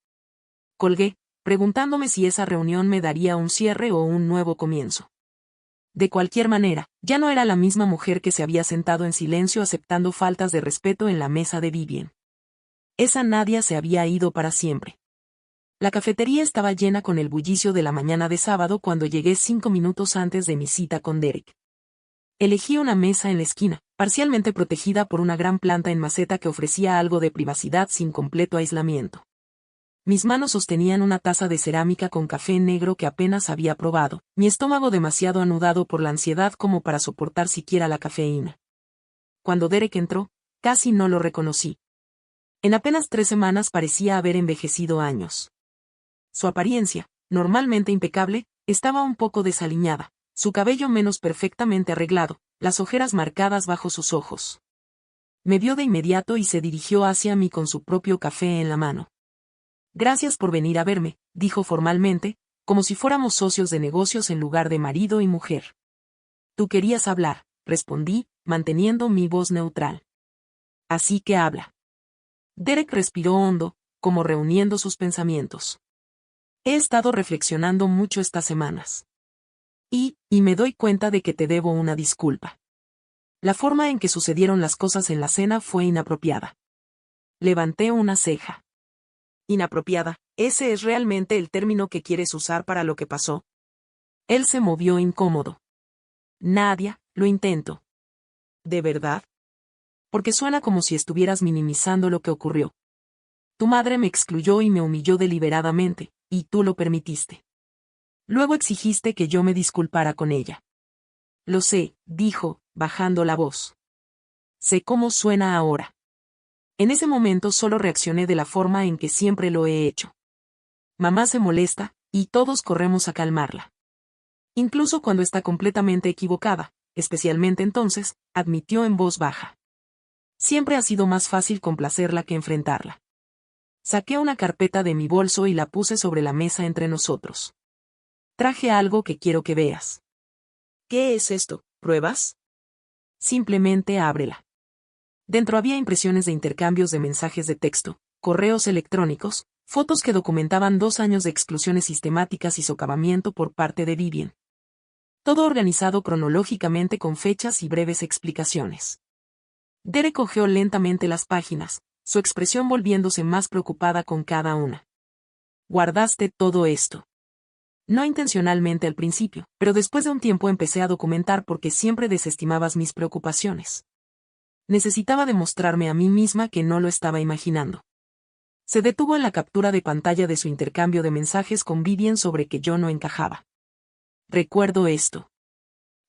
Speaker 1: Colgué, preguntándome si esa reunión me daría un cierre o un nuevo comienzo. De cualquier manera, ya no era la misma mujer que se había sentado en silencio aceptando faltas de respeto en la mesa de Vivian. Esa Nadia se había ido para siempre. La cafetería estaba llena con el bullicio de la mañana de sábado cuando llegué 5 minutos antes de mi cita con Derek. Elegí una mesa en la esquina, parcialmente protegida por una gran planta en maceta que ofrecía algo de privacidad sin completo aislamiento. Mis manos sostenían una taza de cerámica con café negro que apenas había probado, mi estómago demasiado anudado por la ansiedad como para soportar siquiera la cafeína. Cuando Derek entró, casi no lo reconocí. En apenas 3 semanas parecía haber envejecido años. Su apariencia, normalmente impecable, estaba un poco desaliñada, su cabello menos perfectamente arreglado, las ojeras marcadas bajo sus ojos. Me vio de inmediato y se dirigió hacia mí con su propio café en la mano. Gracias por venir a verme, dijo formalmente, como si fuéramos socios de negocios en lugar de marido y mujer. Tú querías hablar, respondí, manteniendo mi voz neutral. Así que habla. Derek respiró hondo, como reuniendo sus pensamientos. He estado reflexionando mucho estas semanas. Y me doy cuenta de que te debo una disculpa. La forma en que sucedieron las cosas en la cena fue inapropiada. Levanté una ceja. Inapropiada, ¿ese es realmente el término que quieres usar para lo que pasó? Él se movió incómodo. Nadia, lo intento. ¿De verdad? Porque suena como si estuvieras minimizando lo que ocurrió. Tu madre me excluyó y me humilló deliberadamente, y tú lo permitiste. Luego exigiste que yo me disculpara con ella. Lo sé, dijo, bajando la voz. Sé cómo suena ahora. En ese momento solo reaccioné de la forma en que siempre lo he hecho. Mamá se molesta, y todos corremos a calmarla. Incluso cuando está completamente equivocada, especialmente entonces, admitió en voz baja. Siempre ha sido más fácil complacerla que enfrentarla. Saqué una carpeta de mi bolso y la puse sobre la mesa entre nosotros. Traje algo que quiero que veas. ¿Qué es esto? ¿Pruebas? Simplemente ábrela. Dentro había impresiones de intercambios de mensajes de texto, correos electrónicos, fotos que documentaban 2 años de exclusiones sistemáticas y socavamiento por parte de Vivian. Todo organizado cronológicamente con fechas y breves explicaciones. Derek hojeó lentamente las páginas, su expresión volviéndose más preocupada con cada una. Guardaste todo esto. No intencionalmente al principio, pero después de un tiempo empecé a documentar porque siempre desestimabas mis preocupaciones. Necesitaba demostrarme a mí misma que no lo estaba imaginando. Se detuvo en la captura de pantalla de su intercambio de mensajes con Vivian sobre que yo no encajaba. Recuerdo esto.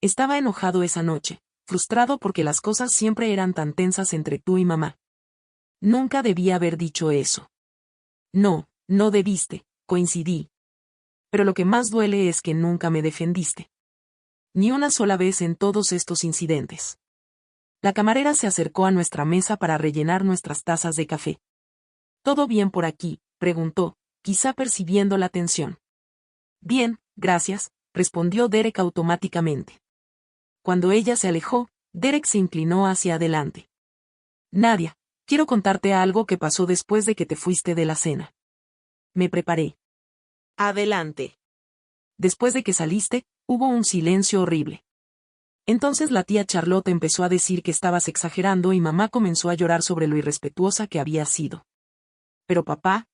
Speaker 1: Estaba enojado esa noche, frustrado porque las cosas siempre eran tan tensas entre tú y mamá. Nunca debía haber dicho eso. No, no debiste, coincidí. Pero lo que más duele es que nunca me defendiste. Ni una sola vez en todos estos incidentes. La camarera se acercó a nuestra mesa para rellenar nuestras tazas de café. ¿Todo bien por aquí?, preguntó, quizá percibiendo la tensión. Bien, gracias, respondió Derek automáticamente. Cuando ella se alejó, Derek se inclinó hacia adelante. Nadia, quiero contarte algo que pasó después de que te fuiste de la cena. Me preparé. Adelante. Después de que saliste, hubo un silencio horrible. Entonces la tía Charlotte empezó a decir que estabas exagerando y mamá comenzó a llorar sobre lo irrespetuosa que había sido. Pero papá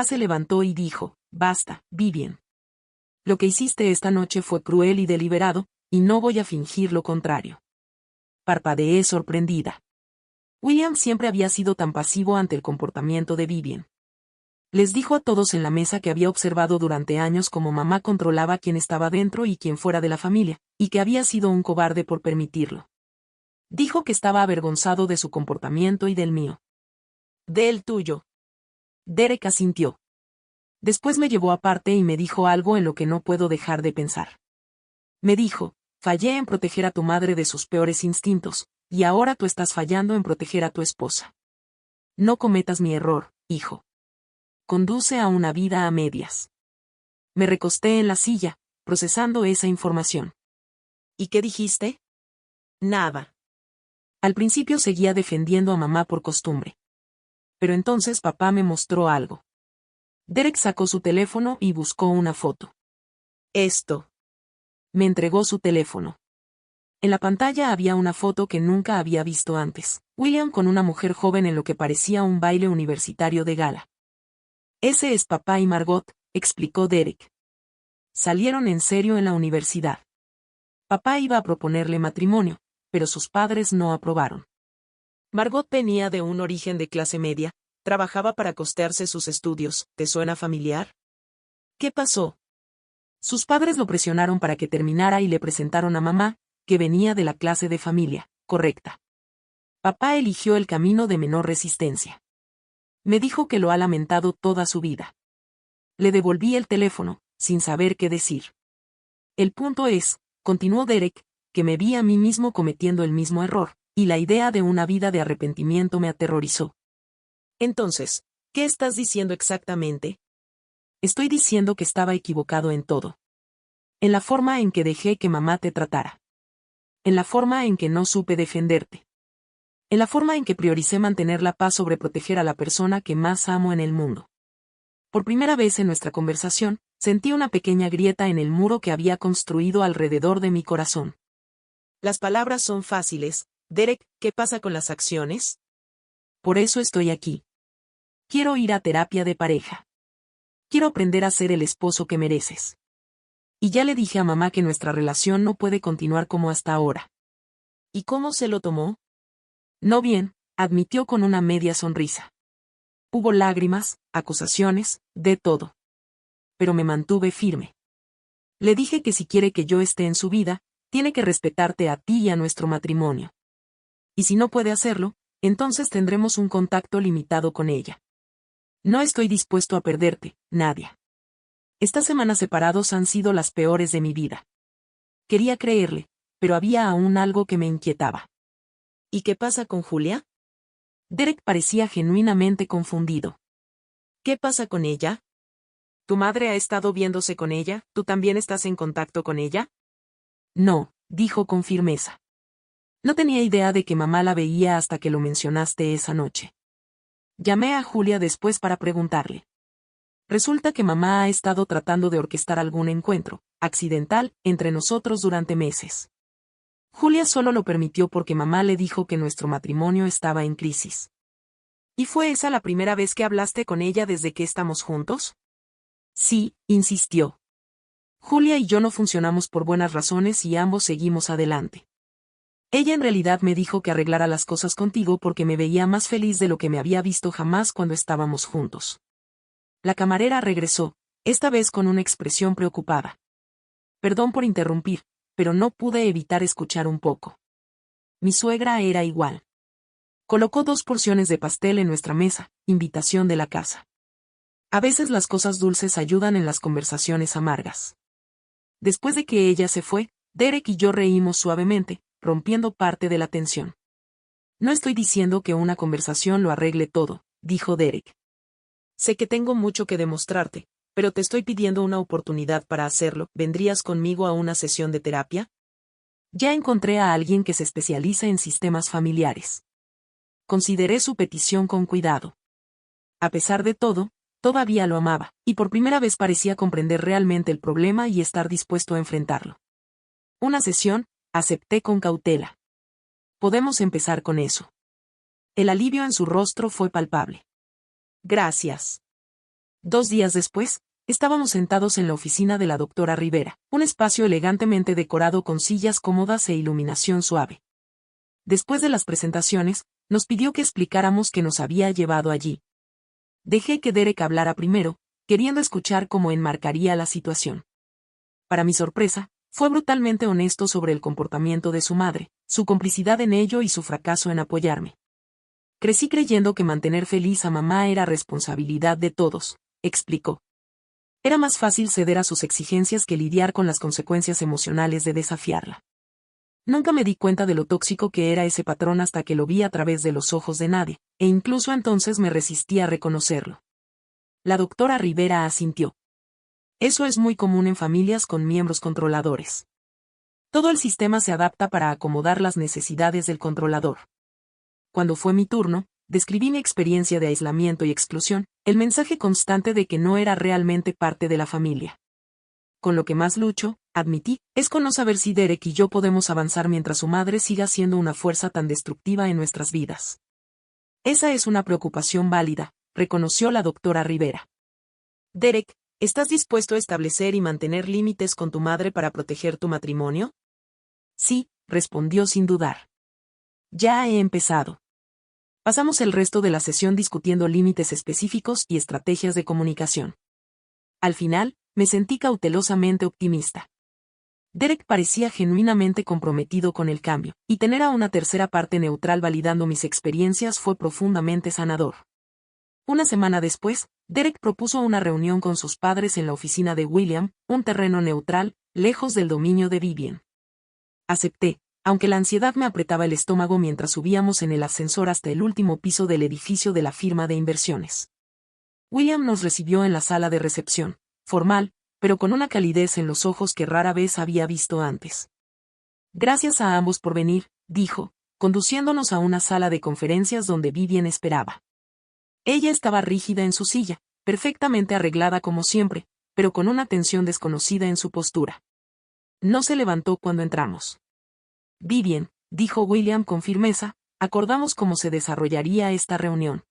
Speaker 1: se levantó y dijo, basta, Vivian. Lo que hiciste esta noche fue cruel y deliberado, y no voy a fingir lo contrario. Parpadeé sorprendida. William siempre había sido tan pasivo ante el comportamiento de Vivian. Les dijo a todos en la mesa que había observado durante años cómo mamá controlaba quién estaba dentro y quién fuera de la familia, y que había sido un cobarde por permitirlo. Dijo que estaba avergonzado de su comportamiento y del mío. Del tuyo. Derek asintió. Después me llevó aparte y me dijo algo en lo que no puedo dejar de pensar. Me dijo, fallé en proteger a tu madre de sus peores instintos, y ahora tú estás fallando en proteger a tu esposa. No cometas mi error, hijo. Conduce a una vida a medias. Me recosté en la silla, procesando esa información. ¿Y qué dijiste? Nada. Al principio seguía defendiendo a mamá por costumbre. Pero entonces papá me mostró algo. Derek sacó su teléfono y buscó una foto. Esto. Me entregó su teléfono. En la pantalla había una foto que nunca había visto antes. William con una mujer joven en lo que parecía un baile universitario de gala. Ese es papá y Margot, explicó Derek. Salieron en serio en la universidad. Papá iba a proponerle matrimonio, pero sus padres no aprobaron. Margot venía de un origen de clase media, trabajaba para costearse sus estudios. ¿Te suena familiar? ¿Qué pasó? Sus padres lo presionaron para que terminara y le presentaron a mamá, que venía de la clase de familia, correcta. Papá eligió el camino de menor resistencia. Me dijo que lo ha lamentado toda su vida. Le devolví el teléfono, sin saber qué decir. El punto es, continuó Derek, que me vi a mí mismo cometiendo el mismo error, y la idea de una vida de arrepentimiento me aterrorizó. Entonces, ¿qué estás diciendo exactamente? Estoy diciendo que estaba equivocado en todo. En la forma en que dejé que mamá te tratara. En la forma en que no supe defenderte. en la forma en que prioricé mantener la paz sobre proteger a la persona que más amo en el mundo. Por primera vez en nuestra conversación, sentí una pequeña grieta en el muro que había construido alrededor de mi corazón.
Speaker 2: Las palabras son fáciles. Derek, ¿qué pasa con las acciones?
Speaker 1: Por eso estoy aquí. Quiero ir a terapia de pareja. Quiero aprender a ser el esposo que mereces. Y ya le dije a mamá que nuestra relación no puede continuar como hasta ahora.
Speaker 2: ¿Y cómo se lo tomó?
Speaker 1: No bien, admitió con una media sonrisa. Hubo lágrimas, acusaciones, de todo. Pero me mantuve firme. Le dije que si quiere que yo esté en su vida, tiene que respetarte a ti y a nuestro matrimonio. Y si no puede hacerlo, entonces tendremos un contacto limitado con ella. No estoy dispuesto a perderte, Nadia. Estas semanas separados han sido las peores de mi vida. Quería creerle, pero había aún algo que me inquietaba.
Speaker 2: ¿Y qué pasa con Julia?
Speaker 1: Derek parecía genuinamente confundido.
Speaker 2: ¿Qué pasa con ella? ¿Tu madre ha estado viéndose con ella? ¿Tú también estás en contacto con ella?
Speaker 1: No, dijo con firmeza. No tenía idea de que mamá la veía hasta que lo mencionaste esa noche. Llamé a Julia después para preguntarle. Resulta que mamá ha estado tratando de orquestar algún encuentro, accidental, entre nosotros durante meses. Julia solo lo permitió porque mamá le dijo que nuestro matrimonio estaba en crisis.
Speaker 2: ¿Y fue esa la primera vez que hablaste con ella desde que estamos juntos?
Speaker 1: Sí, insistió. Julia y yo no funcionamos por buenas razones y ambos seguimos adelante. Ella en realidad me dijo que arreglara las cosas contigo porque me veía más feliz de lo que me había visto jamás cuando estábamos juntos. La camarera regresó, esta vez con una expresión preocupada. Perdón por interrumpir, pero no pude evitar escuchar un poco. Mi suegra era igual. Colocó 2 porciones de pastel en nuestra mesa, invitación de la casa. A veces las cosas dulces ayudan en las conversaciones amargas. Después de que ella se fue, Derek y yo reímos suavemente, rompiendo parte de la tensión. No estoy diciendo que una conversación lo arregle todo, dijo Derek.
Speaker 2: Sé que tengo mucho que demostrarte, pero te estoy pidiendo una oportunidad para hacerlo. ¿Vendrías conmigo a una sesión de terapia?
Speaker 1: Ya encontré a alguien que se especializa en sistemas familiares. Consideré su petición con cuidado. A pesar de todo, todavía lo amaba, y por primera vez parecía comprender realmente el problema y estar dispuesto a enfrentarlo. Una sesión, acepté con cautela. Podemos empezar con eso. El alivio en su rostro fue palpable.
Speaker 2: Gracias.
Speaker 1: 2 días después, estábamos sentados en la oficina de la doctora Rivera, un espacio elegantemente decorado con sillas cómodas e iluminación suave. Después de las presentaciones, nos pidió que explicáramos qué nos había llevado allí. Dejé que Derek hablara primero, queriendo escuchar cómo enmarcaría la situación. Para mi sorpresa, fue brutalmente honesto sobre el comportamiento de su madre, su complicidad en ello y su fracaso en apoyarme. Crecí creyendo que mantener feliz a mamá era responsabilidad de todos, explicó. Era más fácil ceder a sus exigencias que lidiar con las consecuencias emocionales de desafiarla. Nunca me di cuenta de lo tóxico que era ese patrón hasta que lo vi a través de los ojos de nadie, e incluso entonces me resistí a reconocerlo. La doctora Rivera asintió. Eso es muy común en familias con miembros controladores. Todo el sistema se adapta para acomodar las necesidades del controlador. Cuando fue mi turno, describí mi experiencia de aislamiento y exclusión, el mensaje constante de que no era realmente parte de la familia. Con lo que más lucho, admití, es con no saber si Derek y yo podemos avanzar mientras su madre siga siendo una fuerza tan destructiva en nuestras vidas. Esa es una preocupación válida, reconoció la doctora Rivera.
Speaker 2: Derek, ¿estás dispuesto a establecer y mantener límites con tu madre para proteger tu matrimonio?
Speaker 1: Sí, respondió sin dudar. Ya he empezado. Pasamos el resto de la sesión discutiendo límites específicos y estrategias de comunicación. Al final, me sentí cautelosamente optimista. Derek parecía genuinamente comprometido con el cambio, y tener a una tercera parte neutral validando mis experiencias fue profundamente sanador. Una semana después, Derek propuso una reunión con sus padres en la oficina de William, un terreno neutral, lejos del dominio de Vivian. Acepté, aunque la ansiedad me apretaba el estómago mientras subíamos en el ascensor hasta el último piso del edificio de la firma de inversiones. William nos recibió en la sala de recepción, formal, pero con una calidez en los ojos que rara vez había visto antes. Gracias a ambos por venir, dijo, conduciéndonos a una sala de conferencias donde Vivien esperaba. Ella estaba rígida en su silla, perfectamente arreglada como siempre, pero con una tensión desconocida en su postura. No se levantó cuando entramos. Vivien, dijo William con firmeza, acordamos cómo se desarrollaría esta reunión.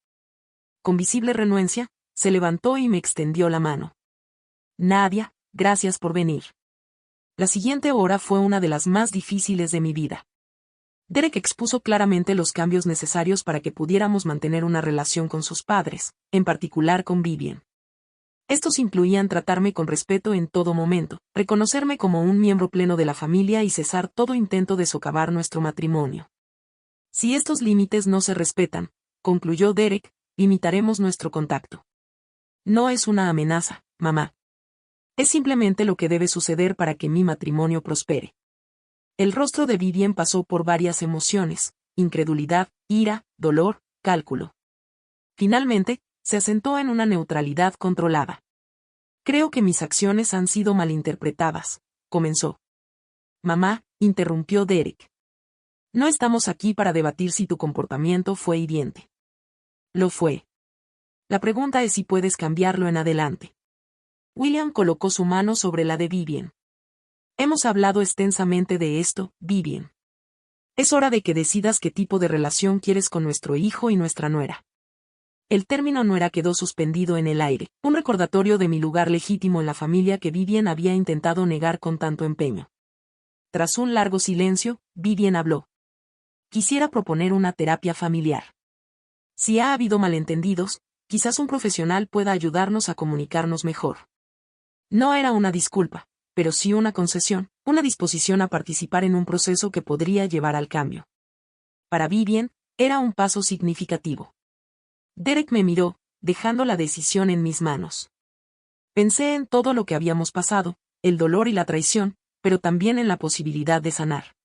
Speaker 1: Con visible renuencia, se levantó y me extendió la mano. Nadia, gracias por venir. La siguiente hora fue una de las más difíciles de mi vida. Derek expuso claramente los cambios necesarios para que pudiéramos mantener una relación con sus padres, en particular con Vivien. Estos incluían tratarme con respeto en todo momento, reconocerme como un miembro pleno de la familia y cesar todo intento de socavar nuestro matrimonio. Si estos límites no se respetan, concluyó Derek, limitaremos nuestro contacto. No es una amenaza, mamá. Es simplemente lo que debe suceder para que mi matrimonio prospere. El rostro de Vivien pasó por varias emociones, incredulidad, ira, dolor, cálculo. Finalmente, se asentó en una neutralidad controlada. Creo que mis acciones han sido malinterpretadas, comenzó. Mamá, interrumpió Derek. No estamos aquí para debatir si tu comportamiento fue hiriente. Lo fue. La pregunta es si puedes cambiarlo en adelante. William colocó su mano sobre la de Vivien. Hemos hablado extensamente de esto, Vivien. Es hora de que decidas qué tipo de relación quieres con nuestro hijo y nuestra nuera. El término nuera quedó suspendido en el aire, un recordatorio de mi lugar legítimo en la familia que Vivien había intentado negar con tanto empeño. Tras un largo silencio, Vivien habló. Quisiera proponer una terapia familiar. Si ha habido malentendidos, quizás un profesional pueda ayudarnos a comunicarnos mejor. No era una disculpa, pero sí una concesión, una disposición a participar en un proceso que podría llevar al cambio. Para Vivien, era un paso significativo. Derek me miró, dejando la decisión en mis manos. Pensé en todo lo que habíamos pasado, el dolor y la traición, pero también en la posibilidad de sanar.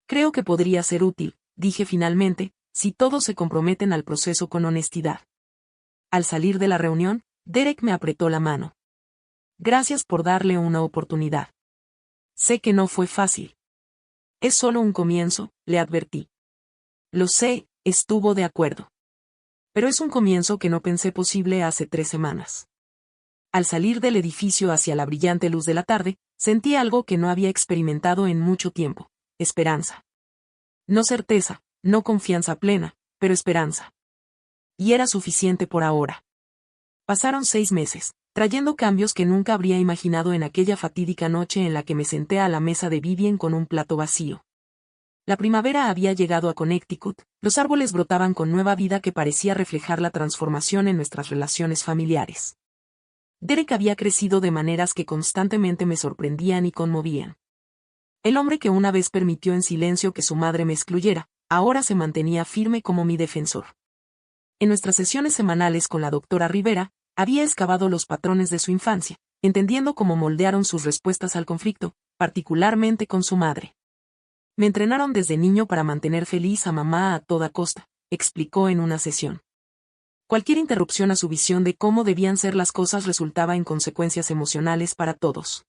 Speaker 1: Creo que podría ser útil, dije finalmente, si todos se comprometen al proceso con honestidad. Al salir de la reunión, Derek me apretó la mano. Gracias por darle una oportunidad. Sé que no fue fácil. Es solo un comienzo, le advertí. Lo sé, estuvo de acuerdo. Pero es un comienzo que no pensé posible hace 3 semanas. Al salir del edificio hacia la brillante luz de la tarde, sentí algo que no había experimentado en mucho tiempo: esperanza. No certeza, no confianza plena, pero esperanza. Y era suficiente por ahora. Pasaron 6 meses, trayendo cambios que nunca habría imaginado en aquella fatídica noche en la que me senté a la mesa de Vivien con un plato vacío. La primavera había llegado a Connecticut, los árboles brotaban con nueva vida que parecía reflejar la transformación en nuestras relaciones familiares. Derek había crecido de maneras que constantemente me sorprendían y conmovían. El hombre que una vez permitió en silencio que su madre me excluyera, ahora se mantenía firme como mi defensor. En nuestras sesiones semanales con la doctora Rivera, había excavado los patrones de su infancia, entendiendo cómo moldearon sus respuestas al conflicto, particularmente con su madre. Me entrenaron desde niño para mantener feliz a mamá a toda costa, explicó en una sesión. Cualquier interrupción a su visión de cómo debían ser las cosas resultaba en consecuencias emocionales para todos.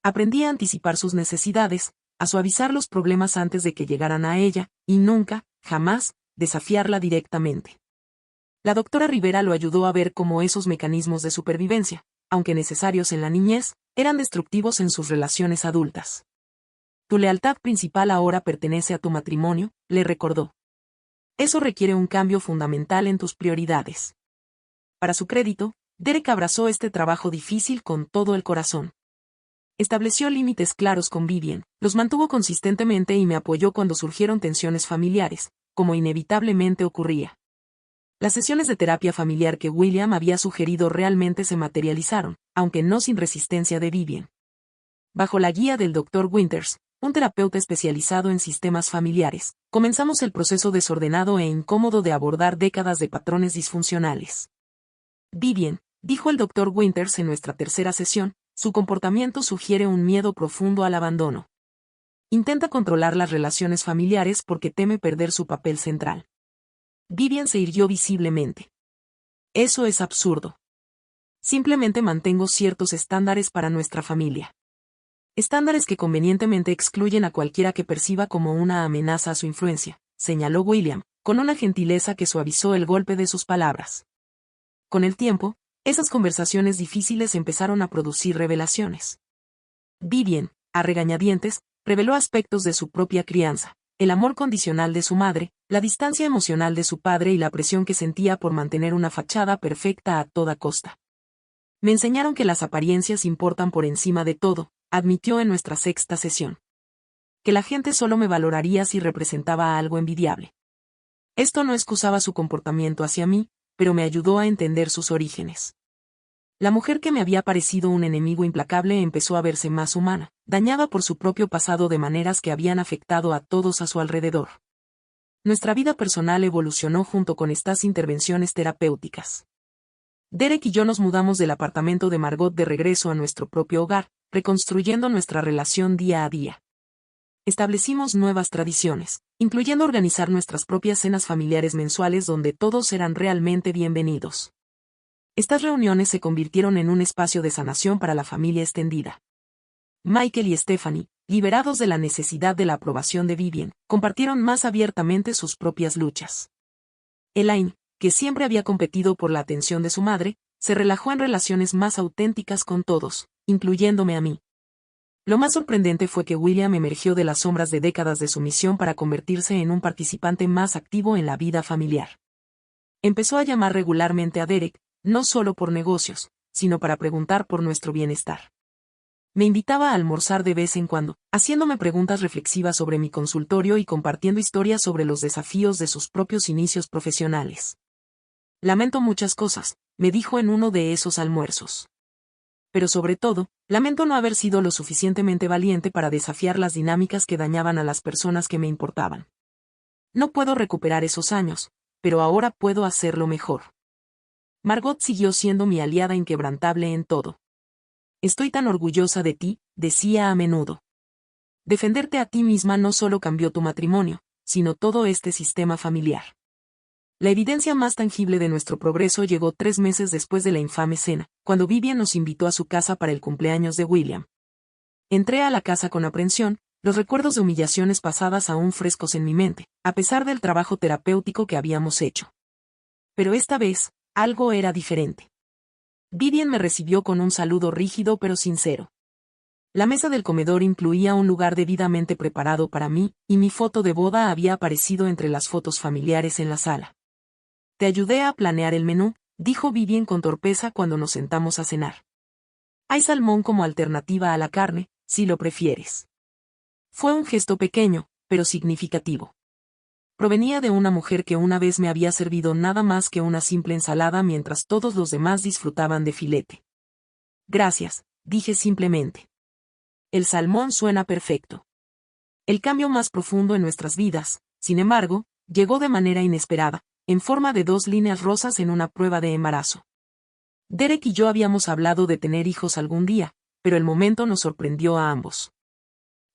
Speaker 1: Aprendí a anticipar sus necesidades, a suavizar los problemas antes de que llegaran a ella, y nunca, jamás, desafiarla directamente. La doctora Rivera lo ayudó a ver cómo esos mecanismos de supervivencia, aunque necesarios en la niñez, eran destructivos en sus relaciones adultas. Tu lealtad principal ahora pertenece a tu matrimonio, le recordó. Eso requiere un cambio fundamental en tus prioridades. Para su crédito, Derek abrazó este trabajo difícil con todo el corazón. Estableció límites claros con Vivien, los mantuvo consistentemente y me apoyó cuando surgieron tensiones familiares, como inevitablemente ocurría. Las sesiones de terapia familiar que William había sugerido realmente se materializaron, aunque no sin resistencia de Vivien. Bajo la guía del Dr. Winters, un terapeuta especializado en sistemas familiares, comenzamos el proceso desordenado e incómodo de abordar décadas de patrones disfuncionales. Vivien, dijo el Dr. Winters en nuestra tercera sesión, su comportamiento sugiere un miedo profundo al abandono. Intenta controlar las relaciones familiares porque teme perder su papel central. Vivien se irguió visiblemente. Eso es absurdo. Simplemente mantengo ciertos estándares para nuestra familia. Estándares que convenientemente excluyen a cualquiera que perciba como una amenaza a su influencia, señaló William, con una gentileza que suavizó el golpe de sus palabras. Con el tiempo, esas conversaciones difíciles empezaron a producir revelaciones. Vivian, a regañadientes, reveló aspectos de su propia crianza, el amor condicional de su madre, la distancia emocional de su padre y la presión que sentía por mantener una fachada perfecta a toda costa. Me enseñaron que las apariencias importan por encima de todo, admitió en nuestra sexta sesión. Que la gente solo me valoraría si representaba algo envidiable. Esto no excusaba su comportamiento hacia mí, pero me ayudó a entender sus orígenes. La mujer que me había parecido un enemigo implacable empezó a verse más humana, dañada por su propio pasado de maneras que habían afectado a todos a su alrededor. Nuestra vida personal evolucionó junto con estas intervenciones terapéuticas. Derek y yo nos mudamos del apartamento de Margot de regreso a nuestro propio hogar, reconstruyendo nuestra relación día a día. Establecimos nuevas tradiciones, incluyendo organizar nuestras propias cenas familiares mensuales donde todos eran realmente bienvenidos. Estas reuniones se convirtieron en un espacio de sanación para la familia extendida. Michael y Stephanie, liberados de la necesidad de la aprobación de Vivian, compartieron más abiertamente sus propias luchas. Elaine, que siempre había competido por la atención de su madre, se relajó en relaciones más auténticas con todos, incluyéndome a mí. Lo más sorprendente fue que William emergió de las sombras de décadas de sumisión para convertirse en un participante más activo en la vida familiar. Empezó a llamar regularmente a Derek, no solo por negocios, sino para preguntar por nuestro bienestar. Me invitaba a almorzar de vez en cuando, haciéndome preguntas reflexivas sobre mi consultorio y compartiendo historias sobre los desafíos de sus propios inicios profesionales. Lamento muchas cosas, me dijo en uno de esos almuerzos. Pero sobre todo, lamento no haber sido lo suficientemente valiente para desafiar las dinámicas que dañaban a las personas que me importaban. No puedo recuperar esos años, pero ahora puedo hacerlo mejor. Margot siguió siendo mi aliada inquebrantable en todo. Estoy tan orgullosa de ti, decía a menudo. Defenderte a ti misma no solo cambió tu matrimonio, sino todo este sistema familiar. La evidencia más tangible de nuestro progreso llegó 3 meses después de la infame cena, cuando Vivian nos invitó a su casa para el cumpleaños de William. Entré a la casa con aprensión, los recuerdos de humillaciones pasadas aún frescos en mi mente, a pesar del trabajo terapéutico que habíamos hecho. Pero esta vez, algo era diferente. Vivian me recibió con un saludo rígido pero sincero. La mesa del comedor incluía un lugar debidamente preparado para mí, y mi foto de boda había aparecido entre las fotos familiares en la sala. Te ayudé a planear el menú, dijo Vivian con torpeza cuando nos sentamos a cenar. Hay salmón como alternativa a la carne, si lo prefieres. Fue un gesto pequeño, pero significativo. Provenía de una mujer que una vez me había servido nada más que una simple ensalada mientras todos los demás disfrutaban de filete. Gracias, dije simplemente. El salmón suena perfecto. El cambio más profundo en nuestras vidas, sin embargo, llegó de manera inesperada, en forma de 2 líneas rosas en una prueba de embarazo. Derek y yo habíamos hablado de tener hijos algún día, pero el momento nos sorprendió a ambos.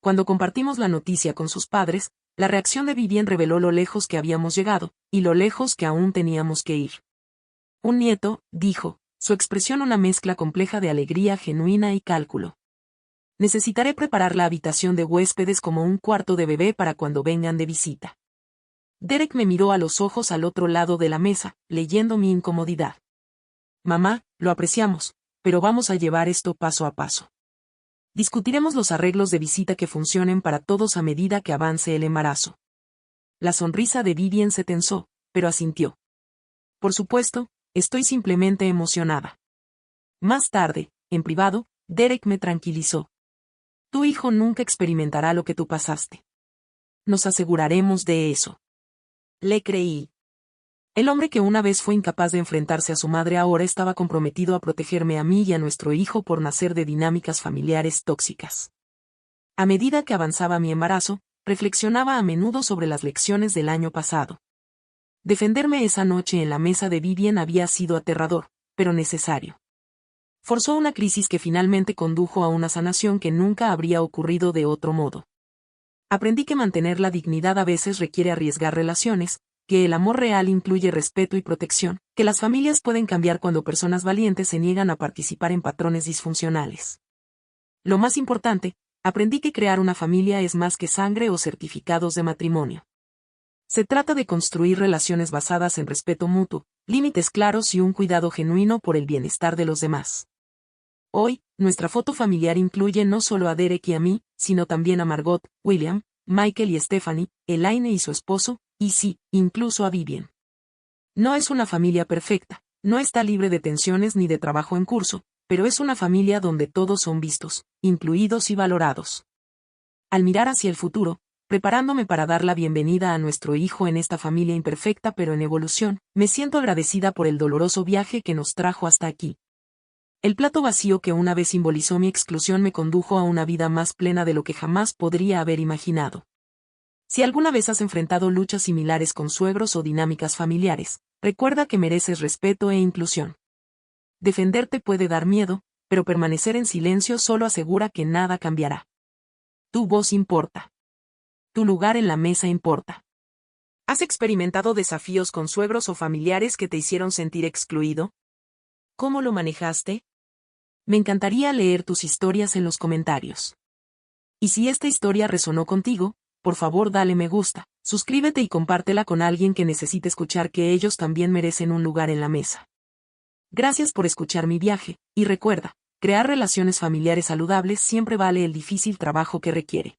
Speaker 1: Cuando compartimos la noticia con sus padres, la reacción de Vivian reveló lo lejos que habíamos llegado, y lo lejos que aún teníamos que ir. Un nieto, dijo, su expresión una mezcla compleja de alegría genuina y cálculo. Necesitaré preparar la habitación de huéspedes como un cuarto de bebé para cuando vengan de visita. Derek me miró a los ojos al otro lado de la mesa, leyendo mi incomodidad. Mamá, lo apreciamos, pero vamos a llevar esto paso a paso. Discutiremos los arreglos de visita que funcionen para todos a medida que avance el embarazo. La sonrisa de Vivian se tensó, pero asintió. Por supuesto, estoy simplemente emocionada. Más tarde, en privado, Derek me tranquilizó. Tu hijo nunca experimentará lo que tú pasaste. Nos aseguraremos de eso. Le creí. El hombre que una vez fue incapaz de enfrentarse a su madre ahora estaba comprometido a protegerme a mí y a nuestro hijo por nacer de dinámicas familiares tóxicas. A medida que avanzaba mi embarazo, reflexionaba a menudo sobre las lecciones del año pasado. Defenderme esa noche en la mesa de Vivian había sido aterrador, pero necesario. Forzó una crisis que finalmente condujo a una sanación que nunca habría ocurrido de otro modo. Aprendí que mantener la dignidad a veces requiere arriesgar relaciones, que el amor real incluye respeto y protección, que las familias pueden cambiar cuando personas valientes se niegan a participar en patrones disfuncionales. Lo más importante, aprendí que crear una familia es más que sangre o certificados de matrimonio. Se trata de construir relaciones basadas en respeto mutuo, límites claros y un cuidado genuino por el bienestar de los demás. Hoy, nuestra foto familiar incluye no solo a Derek y a mí, sino también a Margot, William, Michael y Stephanie, Elaine y su esposo, y sí, incluso a Vivian. No es una familia perfecta, no está libre de tensiones ni de trabajo en curso, pero es una familia donde todos son vistos, incluidos y valorados. Al mirar hacia el futuro, preparándome para dar la bienvenida a nuestro hijo en esta familia imperfecta pero en evolución, me siento agradecida por el doloroso viaje que nos trajo hasta aquí. El plato vacío que una vez simbolizó mi exclusión me condujo a una vida más plena de lo que jamás podría haber imaginado. Si alguna vez has enfrentado luchas similares con suegros o dinámicas familiares, recuerda que mereces respeto e inclusión. Defenderte puede dar miedo, pero permanecer en silencio solo asegura que nada cambiará. Tu voz importa. Tu lugar en la mesa importa.
Speaker 2: ¿Has experimentado desafíos con suegros o familiares que te hicieron sentir excluido? ¿Cómo lo manejaste?
Speaker 1: Me encantaría leer tus historias en los comentarios. Y si esta historia resonó contigo, por favor dale me gusta, suscríbete y compártela con alguien que necesite escuchar que ellos también merecen un lugar en la mesa. Gracias por escuchar mi viaje, y recuerda, crear relaciones familiares saludables siempre vale el difícil trabajo que requiere.